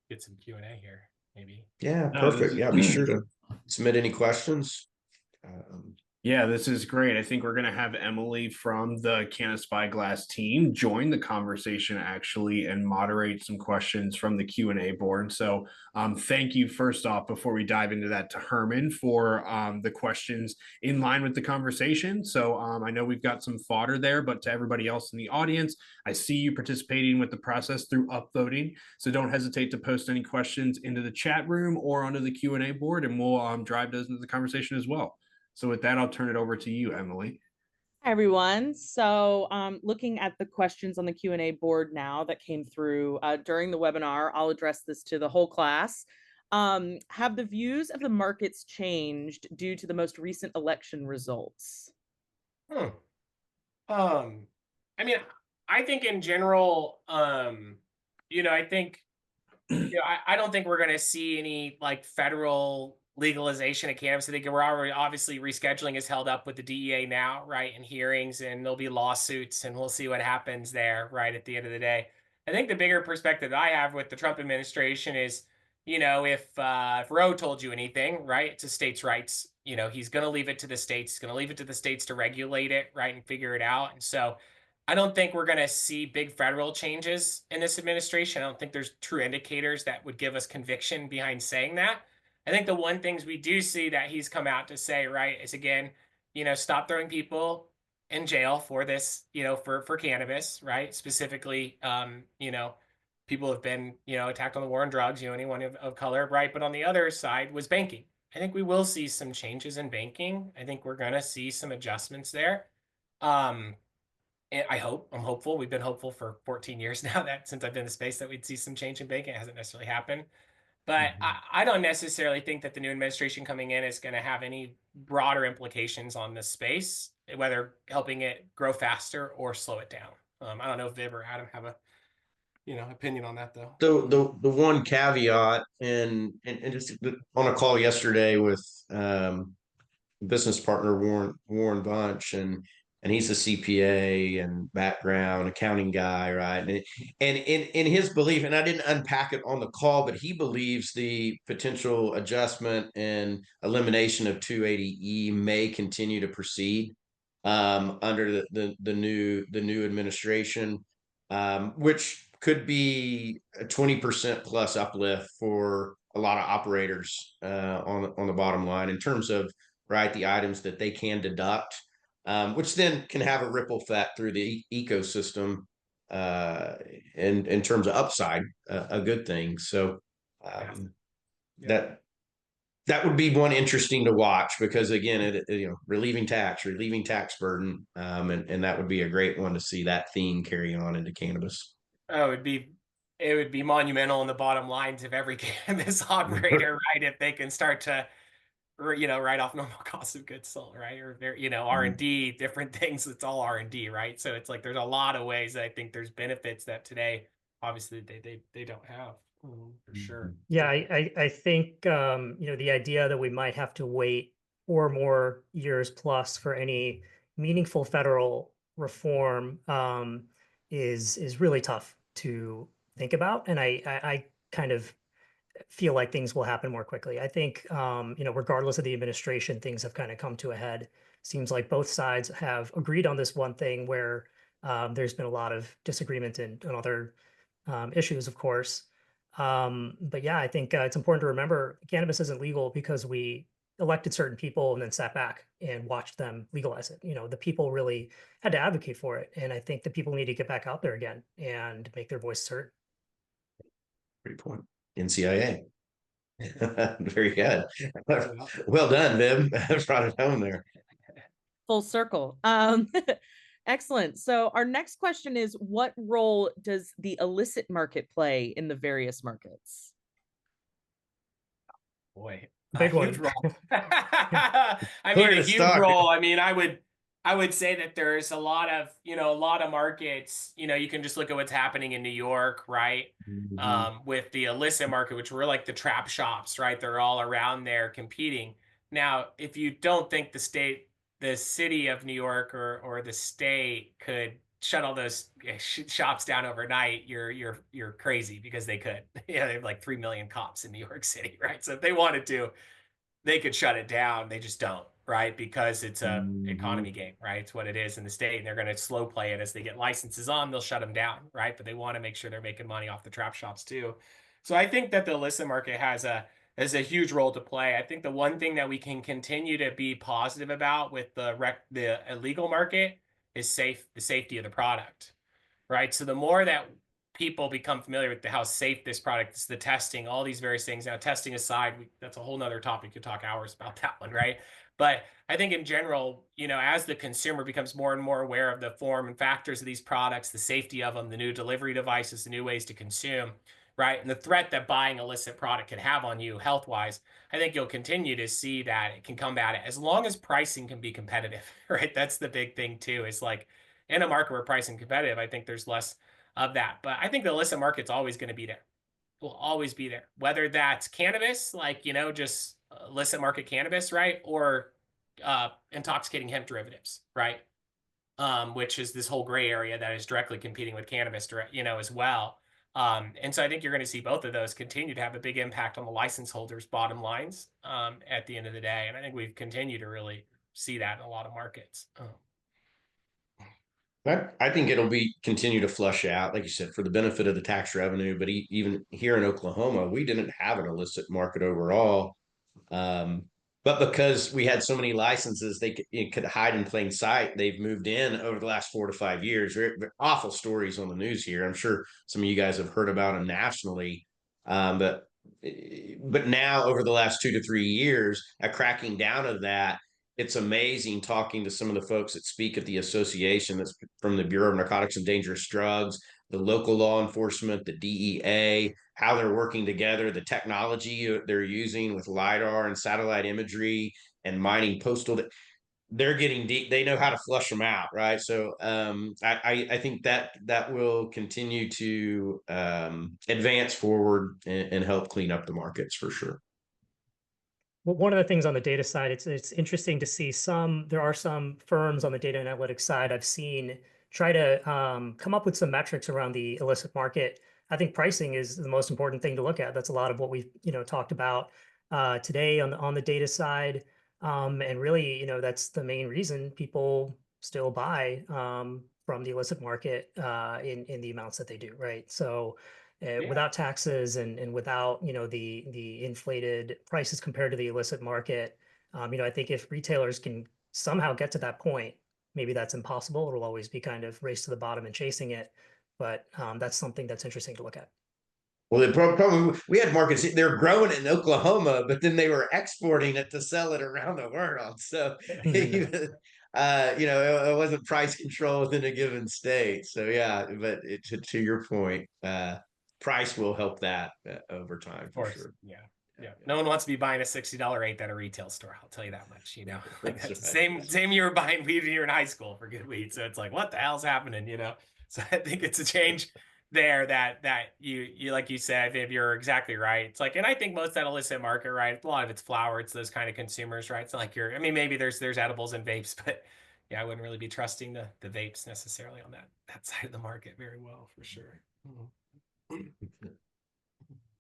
C: Get some Q&A here, maybe.
B: Yeah, perfect. Yeah, be sure to submit any questions.
A: Yeah, this is great. I think we're going to have Emily from the CannaSpyglass team join the conversation actually and moderate some questions from the Q&A board. So thank you first off, before we dive into that, to Herman for the questions in line with the conversation. So I know we've got some fodder there, but to everybody else in the audience, I see you participating with the process through upvoting. So don't hesitate to post any questions into the chat room or onto the Q&A board, and we'll drive those into the conversation as well. So with that, I'll turn it over to you, Emily.
E: Hi, everyone. So looking at the questions on the Q&A board now that came through during the webinar, I'll address this to the whole class. Have the views of the markets changed due to the most recent election results?
C: Hmm. I mean, I think in general, I think, I don't think we're going to see any like federal legalization of cannabis. I think we're already obviously rescheduling is held up with the DEA now, right? And hearings, and there'll be lawsuits, and we'll see what happens there, right? At the end of the day, I think the bigger perspective I have with the Trump administration is, if Roe told you anything, right? It's a states' rights. He's going to leave it to the states. He's going to leave it to the states to regulate it, right, and figure it out. And so I don't think we're going to see big federal changes in this administration. I don't think there's true indicators that would give us conviction behind saying that. I think the one things we do see that he's come out to say, right, is again, stop throwing people in jail for this, for cannabis, right? Specifically, people have been, attacked on the war on drugs, anyone of color, right? But on the other side was banking. I think we will see some changes in banking. I think we're going to see some adjustments there. And I'm hopeful. We've been hopeful for 14 years now that since I've been in the space that we'd see some change in banking. It hasn't necessarily happened. But I don't necessarily think that the new administration coming in is going to have any broader implications on this space, whether helping it grow faster or slow it down. I don't know if Viv or Adam have a opinion on that though.
B: The one caveat, and just on a call yesterday with business partner Warren Bunch, and he's a CPA and background accounting guy, right? And in his belief, and I didn't unpack it on the call, but he believes the potential adjustment and elimination of 280E may continue to proceed under the new administration, which could be a 20% plus uplift for a lot of operators on the bottom line in terms of, right, the items that they can deduct, which then can have a ripple effect through the ecosystem in terms of upside, a good thing. So that would be one interesting to watch, because again, relieving tax burden, and that would be a great one to see that theme carry on into cannabis.
C: Oh, it would be monumental in the bottom lines of every cannabis operator, right? If they can start to, write off normal cost of goods sold, right? Or R&D, different things. It's all R&D, right? So it's like there's a lot of ways that I think there's benefits that today, obviously, they don't have, for sure.
D: Yeah, I think the idea that we might have to wait 4 more years plus for any meaningful federal reform is really tough to think about, and I kind of feel like things will happen more quickly. I think regardless of the administration, things have kind of come to a head. Seems like both sides have agreed on this one thing where there's been a lot of disagreement on other issues, of course. But yeah, I think it's important to remember cannabis isn't legal because we elected certain people and then sat back and watched them legalize it. The people really had to advocate for it. And I think the people need to get back out there again and make their voice heard.
B: Great point. NCIA. Very good. Well done, Viv. Brought it home there.
E: Full circle. Excellent. So our next question is, what role does the illicit market play in the various markets?
C: Boy,
D: Big one.
C: huge role. I mean, a huge role. I mean, I would say that there's a lot of markets. You can just look at what's happening in New York, right? With the illicit market, which were like the trap shops, right? They're all around there competing. Now, if you don't think the city of New York or the state could shut all those shops down overnight, you're crazy, because they could. They have like 3 million cops in New York City, right? So if they wanted to, they could shut it down. They just don't, right? Because it's a economy game, right? It's what it is in the state, and they're going to slow play it as they get licenses on. They'll shut them down, right? But they want to make sure they're making money off the trap shops too. So I think that the illicit market has a huge role to play. I think the one thing that we can continue to be positive about with the illegal market is the safety of the product, right? So the more that people become familiar with how safe this product is, the testing, all these various things. Now, testing aside, that's a whole nother topic. You could talk hours about that one, right? But I think in general, as the consumer becomes more and more aware of the form and factors of these products, the safety of them, the new delivery devices, the new ways to consume, right, and the threat that buying illicit product can have on you health-wise, I think you'll continue to see that it can combat it as long as pricing can be competitive, right? That's the big thing too. Is like in a market where pricing competitive, I think there's less of that. But I think the illicit market's always going to be there. Will always be there. Whether that's cannabis, like, just illicit market cannabis, right? Or intoxicating hemp derivatives, right? Which is this whole gray area that is directly competing with cannabis, as well. And so I think you're going to see both of those continue to have a big impact on the license holders' bottom lines at the end of the day. And I think we've continued to really see that in a lot of markets.
B: I think it'll be continue to flush out, like you said, for the benefit of the tax revenue. But even here in Oklahoma, we didn't have an illicit market overall. But because we had so many licenses, it could hide in plain sight. They've moved in over the last 4 to 5 years. Very awful stories on the news here. I'm sure some of you guys have heard about them nationally. But now over the last 2 to 3 years, a cracking down of that, it's amazing talking to some of the folks that speak at the association that's from the Bureau of Narcotics and Dangerous Drugs, the local law enforcement, the DEA, how they're working together, the technology they're using with LiDAR and satellite imagery and mining postal. They're getting deep. They know how to flush them out, right? So I think that will continue to advance forward and help clean up the markets for sure.
D: Well, one of the things on the data side, it's interesting to see there are some firms on the data analytics side I've seen try to come up with some metrics around the illicit market. I think pricing is the most important thing to look at. That's a lot of what we've talked about today on the data side, and really that's the main reason people still buy from the illicit market in the amounts that they do, right? So. Without taxes and without the inflated prices compared to the illicit market, I think if retailers can somehow get to that point, maybe that's impossible. It'll always be kind of race to the bottom and chasing it, but that's something that's interesting to look at.
B: Well, the problem we had markets, they're growing it in Oklahoma, but then they were exporting it to sell it around the world. So even it wasn't price control within a given state. So yeah, but to your point, price will help that over time for sure.
C: Yeah. No one wants to be buying a $60 eighth at a retail store. I'll tell you that much. Like that's the same you were buying weed when you were in high school for good weed. So it's like, what the hell's happening? So I think it's a change there that you like you said, Viv, you're exactly right. It's like, and I think most of that illicit market, right? A lot of it's flower. It's those kind of consumers, right? It's like maybe there's edibles and vapes, but yeah, I wouldn't really be trusting the vapes necessarily on that side of the market very well for sure.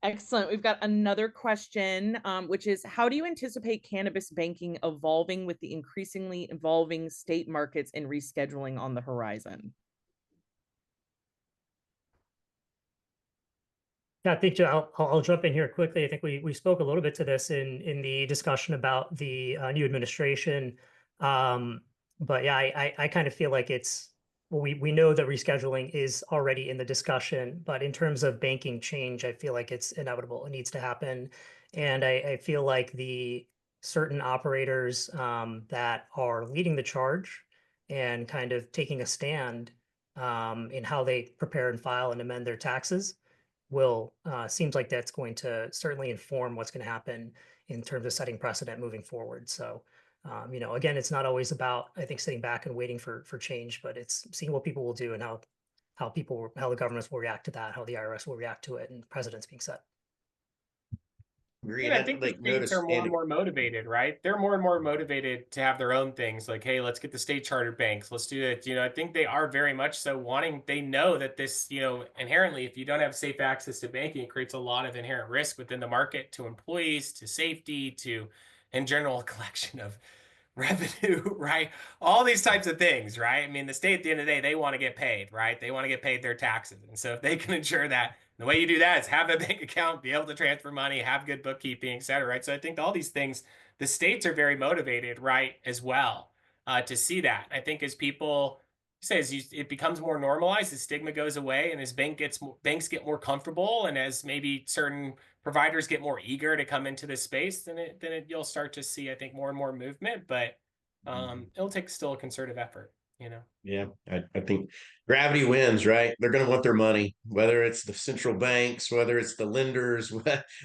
E: Excellent. We've got another question, which is, how do you anticipate cannabis banking evolving with the increasingly evolving state markets and rescheduling on the horizon?
D: Yeah, I think I'll jump in here quickly. I think we spoke a little bit to this in the discussion about the new administration. But yeah, I kind of feel like we know that rescheduling is already in the discussion, but in terms of banking change, I feel like it's inevitable. It needs to happen. And I feel like the certain operators that are leading the charge and kind of taking a stand in how they prepare and file and amend their taxes seems like that's going to certainly inform what's going to happen in terms of setting precedent moving forward. So again, it's not always about, I think, sitting back and waiting for change, but it's seeing what people will do and how the governments will react to that, how the IRS will react to it, and precedents being set.
C: I think the states are more and more motivated, right? They're more and more motivated to have their own things. Like, hey, let's get the state chartered banks. Let's do it. I think they are very much so wanting. They know that this, inherently, if you don't have safe access to banking, it creates a lot of inherent risk within the market to employees, to safety, to, in general, a collection of revenue, right? All these types of things, right? I mean, the state at the end of the day, they want to get paid, right? They want to get paid their taxes. And so if they can ensure that, the way you do that is have a bank account, be able to transfer money, have good bookkeeping, et cetera, right? So I think all these things, the states are very motivated, right, as well, to see that. I think as people says it becomes more normalized, the stigma goes away, and as banks get more comfortable, and as maybe certain providers get more eager to come into this space, then you'll start to see, I think, more and more movement. But it'll take still a concerted effort, you know.
B: Yeah, I think gravity wins, right? They're going to want their money, whether it's the central banks, whether it's the lenders,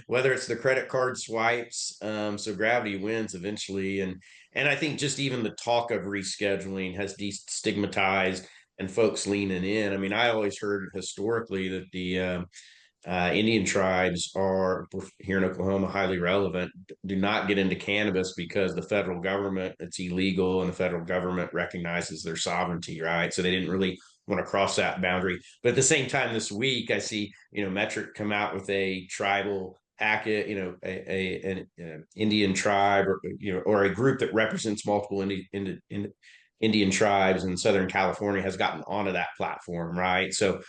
B: whether it's the credit card swipes. So gravity wins eventually, and I think just even the talk of rescheduling has destigmatized and folks leaning in. I mean, I always heard historically that the Indian tribes are here in Oklahoma highly relevant. Do not get into cannabis because the federal government, it's illegal, and the federal government recognizes their sovereignty, right? So they didn't really want to cross that boundary. But at the same time, this week I see Metric come out with a tribal packet, an Indian tribe, or a group that represents multiple Indian tribes in Southern California has gotten onto that platform, right? So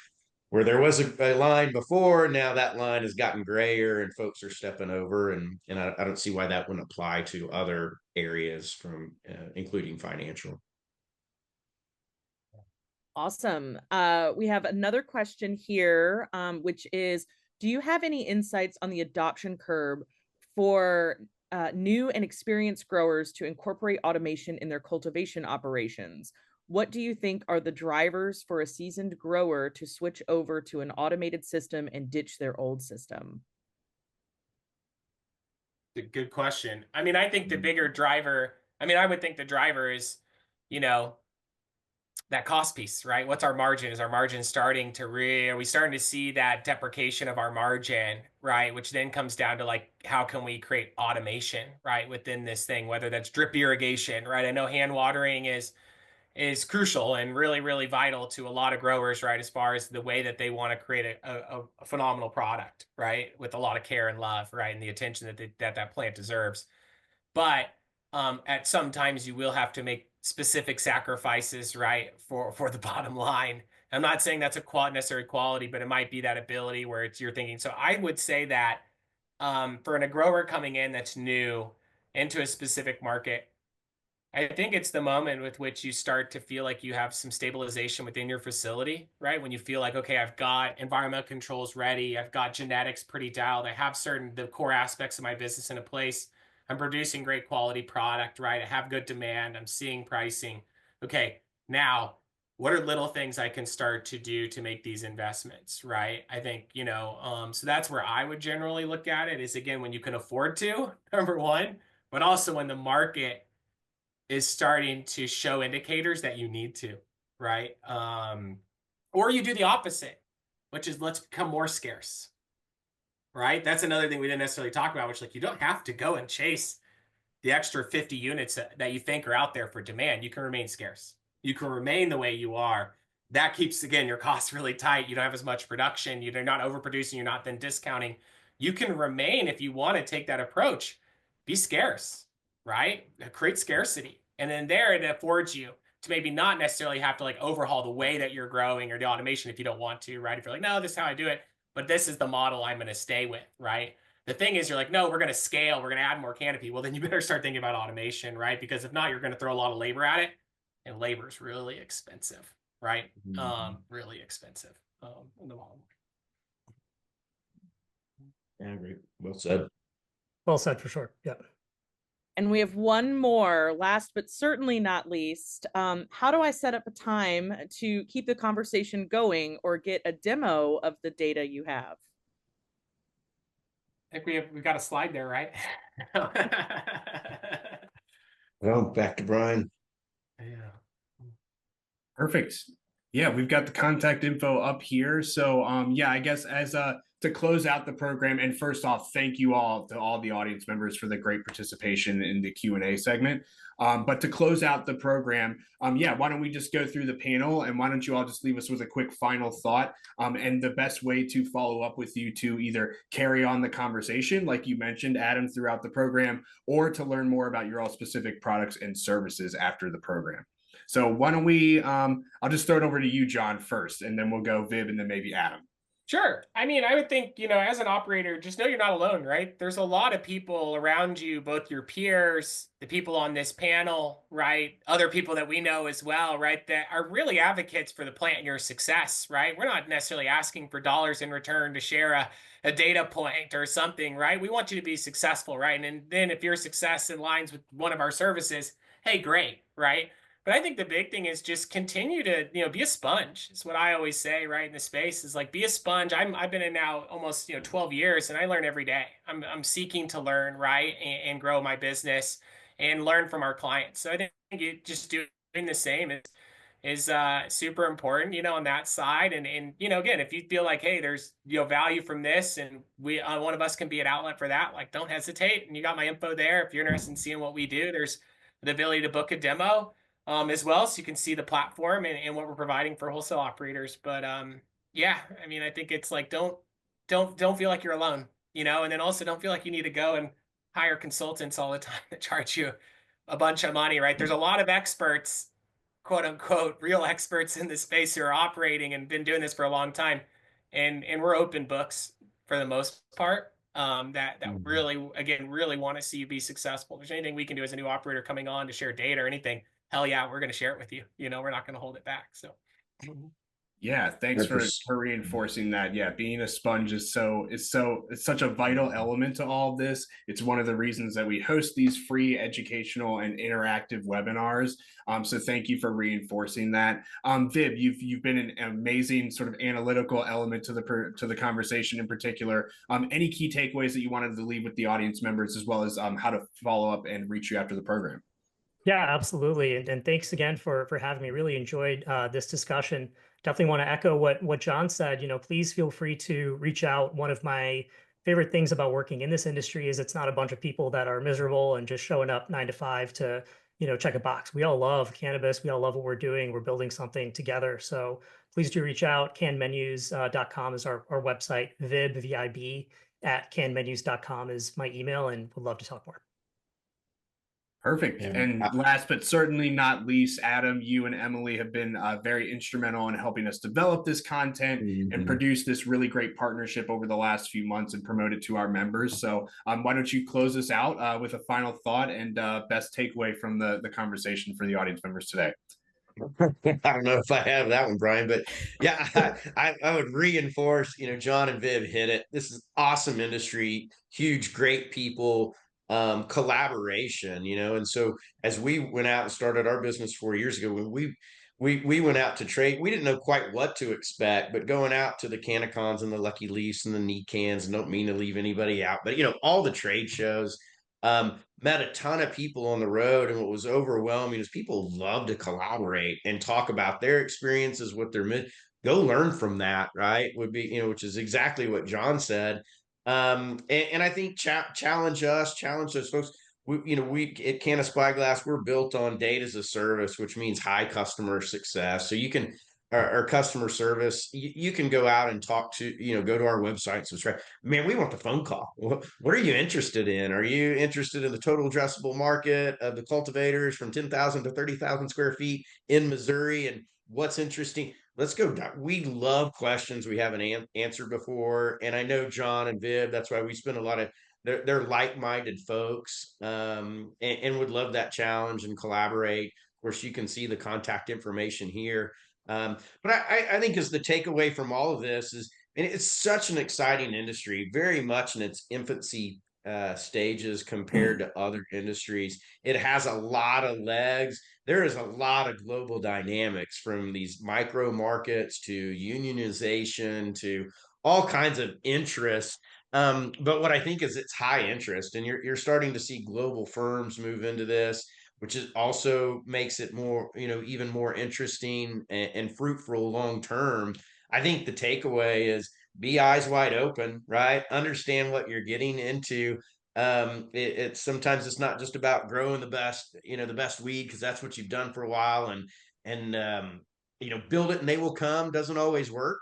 B: where there was a line before, now that line has gotten grayer and folks are stepping over, and I don't see why that wouldn't apply to other areas from including financial.
E: Awesome. We have another question here, which is, do you have any insights on the adoption curve for new and experienced growers to incorporate automation in their cultivation operations? What do you think are the drivers for a seasoned grower to switch over to an automated system and ditch their old system?
C: Good question. I mean, I think the bigger driver, I would think the driver is, that cost piece, right? What's our margin? Is our margin starting to are we starting to see that deprecation of our margin, right? Which then comes down to like, how can we create automation, right, within this thing, whether that's drip irrigation, right? I know hand watering is crucial and really, really vital to a lot of growers, right? As far as the way that they want to create a phenomenal product, right? With a lot of care and love, right? And the attention that plant deserves. But at some times you will have to make specific sacrifices, right? For the bottom line. I'm not saying that's a necessary quality, but it might be that ability where you're thinking. So I would say that for a grower coming in that's new into a specific market, I think it's the moment with which you start to feel like you have some stabilization within your facility, right? When you feel like, okay, I've got environmental controls ready, I've got genetics pretty dialed, I have the core aspects of my business in a place, I'm producing great quality product, right? I have good demand, I'm seeing pricing. Okay, now what are little things I can start to do to make these investments, right? I think, so that's where I would generally look at it, is again, when you can afford to, number one, but also when the market is starting to show indicators that you need to, right? Or you do the opposite, which is let's become more scarce, right? That's another thing we didn't necessarily talk about, which, like, you don't have to go and chase the extra 50 units that you think are out there for demand. You can remain scarce. You can remain the way you are. That keeps, again, your costs really tight. You don't have as much production. You're not overproducing. You're not then discounting. You can remain, if you want to take that approach, be scarce, right? Create scarcity. And then there it affords you to maybe not necessarily have to like overhaul the way that you're growing or the automation if you don't want to, right? If you're like, no, this is how I do it, but this is the model I'm going to stay with, right? The thing is, you're like, no, we're going to scale, we're going to add more canopy. Well, then you better start thinking about automation, right? Because if not, you're going to throw a lot of labor at it, and labor is really expensive, right? Really expensive in the long
B: run. Yeah, great. Well said.
D: Well said, for sure. Yeah.
E: And we have one more, last but certainly not least. How do I set up a time to keep the conversation going or get a demo of the data you have?
C: I think we've got a slide there, right?
B: Well, back to Brian.
C: Yeah.
A: Perfect. Yeah, we've got the contact info up here. So yeah, I guess as to close out the program, and first off, thank you all to all the audience members for the great participation in the Q&A segment. But to close out the program, yeah, why don't we just go through the panel, and why don't you all just leave us with a quick final thought, and the best way to follow up with you to either carry on the conversation, like you mentioned, Adam, throughout the program, or to learn more about your all specific products and services after the program. So why don't we, I'll just throw it over to you, John, first, and then we'll go Vib and then maybe Adam.
C: Sure. I mean, I would think, as an operator, just know you're not alone, right? There's a lot of people around you, both your peers, the people on this panel, right? Other people that we know as well, right? That are really advocates for the plant and your success, right? We're not necessarily asking for dollars in return to share a data point or something, right? We want you to be successful, right? And then if your success aligns with one of our services, hey, great, right? But I think the big thing is just continue to, be a sponge. It's what I always say, right? In the space is like, be a sponge. I've been in now almost, 12 years and I learn every day. I'm seeking to learn, right? And grow my business and learn from our clients. So I think just doing the same is super important, on that side. And again, if you feel like, hey, there's value from this, and we one of us can be an outlet for that, like don't hesitate. And you got my info there. If you're interested in seeing what we do, there's the ability to book a demo as well, so you can see the platform and what we're providing for wholesale operators. But yeah, I mean, I think it's like don't feel like you're alone, and then also don't feel like you need to go and hire consultants all the time that charge you a bunch of money, right? There's a lot of experts, quote unquote, real experts in this space who are operating and been doing this for a long time, and we're open books for the most part. That really, again, really want to see you be successful. If there's anything we can do as a new operator coming on to share data or anything, hell yeah, we're going to share it with you. We're not going to hold it back. So.
A: Yeah, thanks for reinforcing that. Yeah, being a sponge is it's such a vital element to all of this. It's one of the reasons that we host these free educational and interactive webinars. So thank you for reinforcing that. Viv, you've been an amazing sort of analytical element to the conversation in particular. Any key takeaways that you wanted to leave with the audience members, as well as how to follow up and reach you after the program?
D: Yeah, absolutely. And thanks again for having me. Really enjoyed this discussion. Definitely want to echo what John said. Please feel free to reach out. One of my favorite things about working in this industry is it's not a bunch of people that are miserable and just showing up 9 to 5 to, check a box. We all love cannabis. We all love what we're doing. We're building something together. So please do reach out. CannMenus.com is our website. VIB at CannMenus.com is my email, and would love to talk more.
A: Perfect.
B: Yeah.
A: And last but certainly not least, Adam, you and Emily have been very instrumental in helping us develop this content and produce this really great partnership over the last few months and promote it to our members. So why don't you close us out with a final thought and best takeaway from the conversation for the audience members today?
B: I don't know if I have that one, Brian, but yeah, I would reinforce, John and Viv hit it. This is awesome industry, huge, great people, collaboration, and so as we went out and started our business 4 years ago, when we went out to trade, we didn't know quite what to expect, but going out to the CannaCons and the Lucky Leafs and the NECANs, and don't mean to leave anybody out, but all the trade shows, met a ton of people on the road, and what was overwhelming is people love to collaborate and talk about their experiences, what they're go learn from that, right? Would be, which is exactly what John said. And I think challenge those folks. We at CannaSpyglass, we're built on data as a service, which means high customer success. So you can our customer service, you can go out and talk to, go to our website, subscribe. Man, we want the phone call. What are you interested in? Are you interested in the total addressable market of the cultivators from 10,000 to 30,000 square feet in Missouri? And what's interesting? Let's go. We love questions we haven't answered before. And I know John and Viv, that's why we spend a lot of, they're like-minded folks, and would love that challenge and collaborate. Of course, you can see the contact information here. But I think as the takeaway from all of this is, and it's such an exciting industry, very much in its infancy stages compared to other industries. It has a lot of legs. There is a lot of global dynamics, from these micro markets to unionization to all kinds of interests. But what I think is it's high interest, and you're starting to see global firms move into this, which is also makes it more, even more interesting and fruitful long term. I think the takeaway is be eyes wide open, right? Understand what you're getting into. It's sometimes it's not just about growing the best, the best weed, because that's what you've done for a while, and build it and they will come doesn't always work.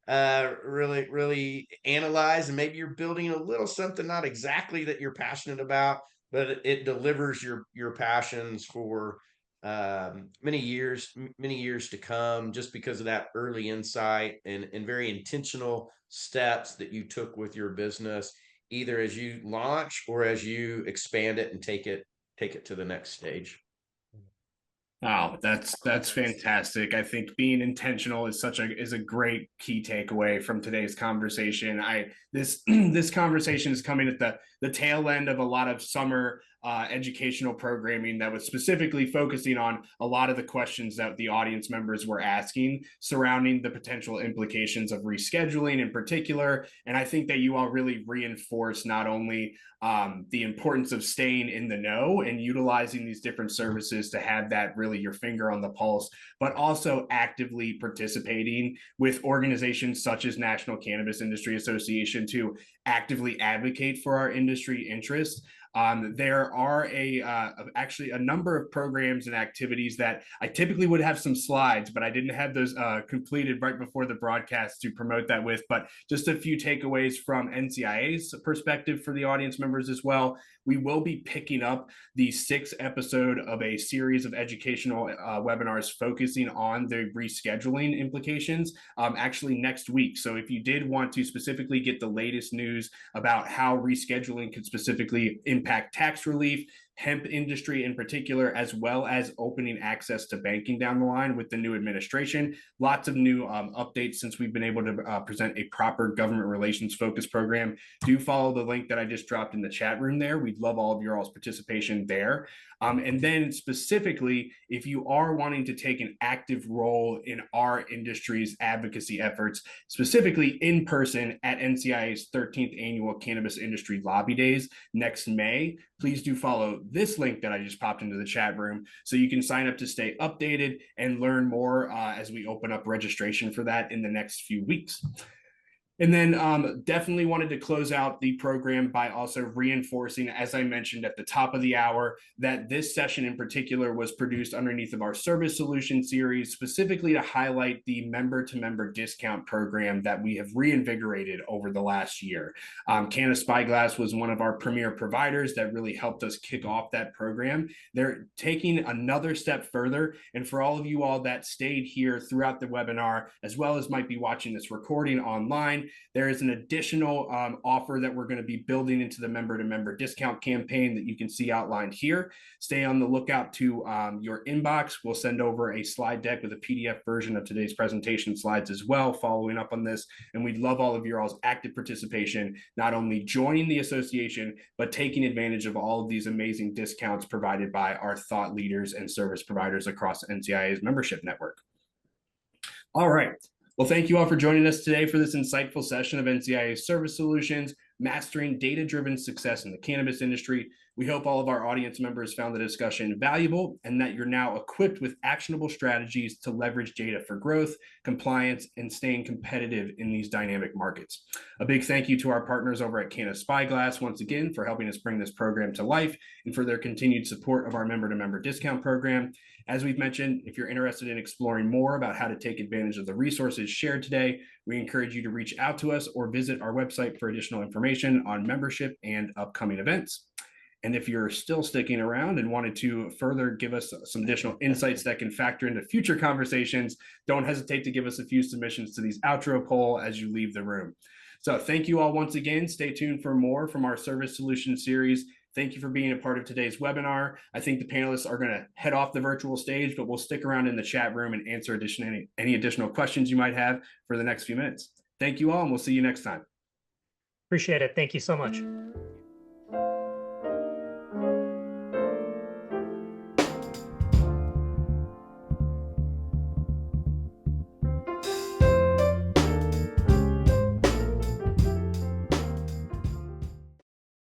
B: Really analyze, and maybe you're building a little something not exactly that you're passionate about, but it delivers your passions for many years to come, just because of that early insight and very intentional steps that you took with your business, either as you launch or as you expand it and take it to the next stage.
A: Wow, that's fantastic. I think being intentional is a great key takeaway from today's conversation. This conversation is coming at the tail end of a lot of summer educational programming that was specifically focusing on a lot of the questions that the audience members were asking surrounding the potential implications of rescheduling in particular. And I think that you all really reinforce not only the importance of staying in the know and utilizing these different services to have that really your finger on the pulse, but also actively participating with organizations such as National Cannabis Industry Association to actively advocate for our industry interests. There are actually a number of programs and activities that I typically would have some slides, but I didn't have those completed right before the broadcast to promote that with. But just a few takeaways from NCIA's perspective for the audience members as well. We will be picking up the 6th episode of a series of educational webinars focusing on the rescheduling implications actually next week. So if you did want to specifically get the latest news about how rescheduling could specifically impact tax relief, hemp industry in particular, as well as opening access to banking down the line with the new administration. Lots of new updates since we've been able to present a proper government relations focused program. Do follow the link that I just dropped in the chat room there. We'd love all of your all's participation there. And then specifically, if you are wanting to take an active role in our industry's advocacy efforts, specifically in person at NCIA's 13th annual Cannabis Industry Lobby Days next May, please do follow this link that I just popped into the chat room so you can sign up to stay updated and learn more as we open up registration for that in the next few weeks. And then definitely wanted to close out the program by also reinforcing, as I mentioned at the top of the hour, that this session in particular was produced underneath of our service solution series, specifically to highlight the member-to-member discount program that we have reinvigorated over the last year. CannaSpyglass was one of our premier providers that really helped us kick off that program. They're taking another step further, and for all of you all that stayed here throughout the webinar, as well as might be watching this recording online, there is an additional offer that we're going to be building into the member-to-member discount campaign that you can see outlined here. Stay on the lookout to your inbox. We'll send over a slide deck with a PDF version of today's presentation slides as well, following up on this. And we'd love all of your all's active participation, not only joining the association, but taking advantage of all of these amazing discounts provided by our thought leaders and service providers across NCIA's membership network. All right. Well, thank you all for joining us today for this insightful session of NCIA Service Solutions, Mastering Data-Driven Success in the Cannabis Industry. We hope all of our audience members found the discussion valuable and that you're now equipped with actionable strategies to leverage data for growth, compliance, and staying competitive in these dynamic markets. A big thank you to our partners over at CannaSpyglass once again for helping us bring this program to life and for their continued support of our member-to-member discount program. As we've mentioned, if you're interested in exploring more about how to take advantage of the resources shared today, we encourage you to reach out to us or visit our website for additional information on membership and upcoming events. And if you're still sticking around and wanted to further give us some additional insights that can factor into future conversations, don't hesitate to give us a few submissions to these outro poll as you leave the room. So thank you all once again. Stay tuned for more from our Service Solutions series. Thank you for being a part of today's webinar. I think the panelists are going to head off the virtual stage, but we'll stick around in the chat room and answer any additional questions you might have for the next few minutes. Thank you all, and we'll see you next time.
D: Appreciate it. Thank you so much.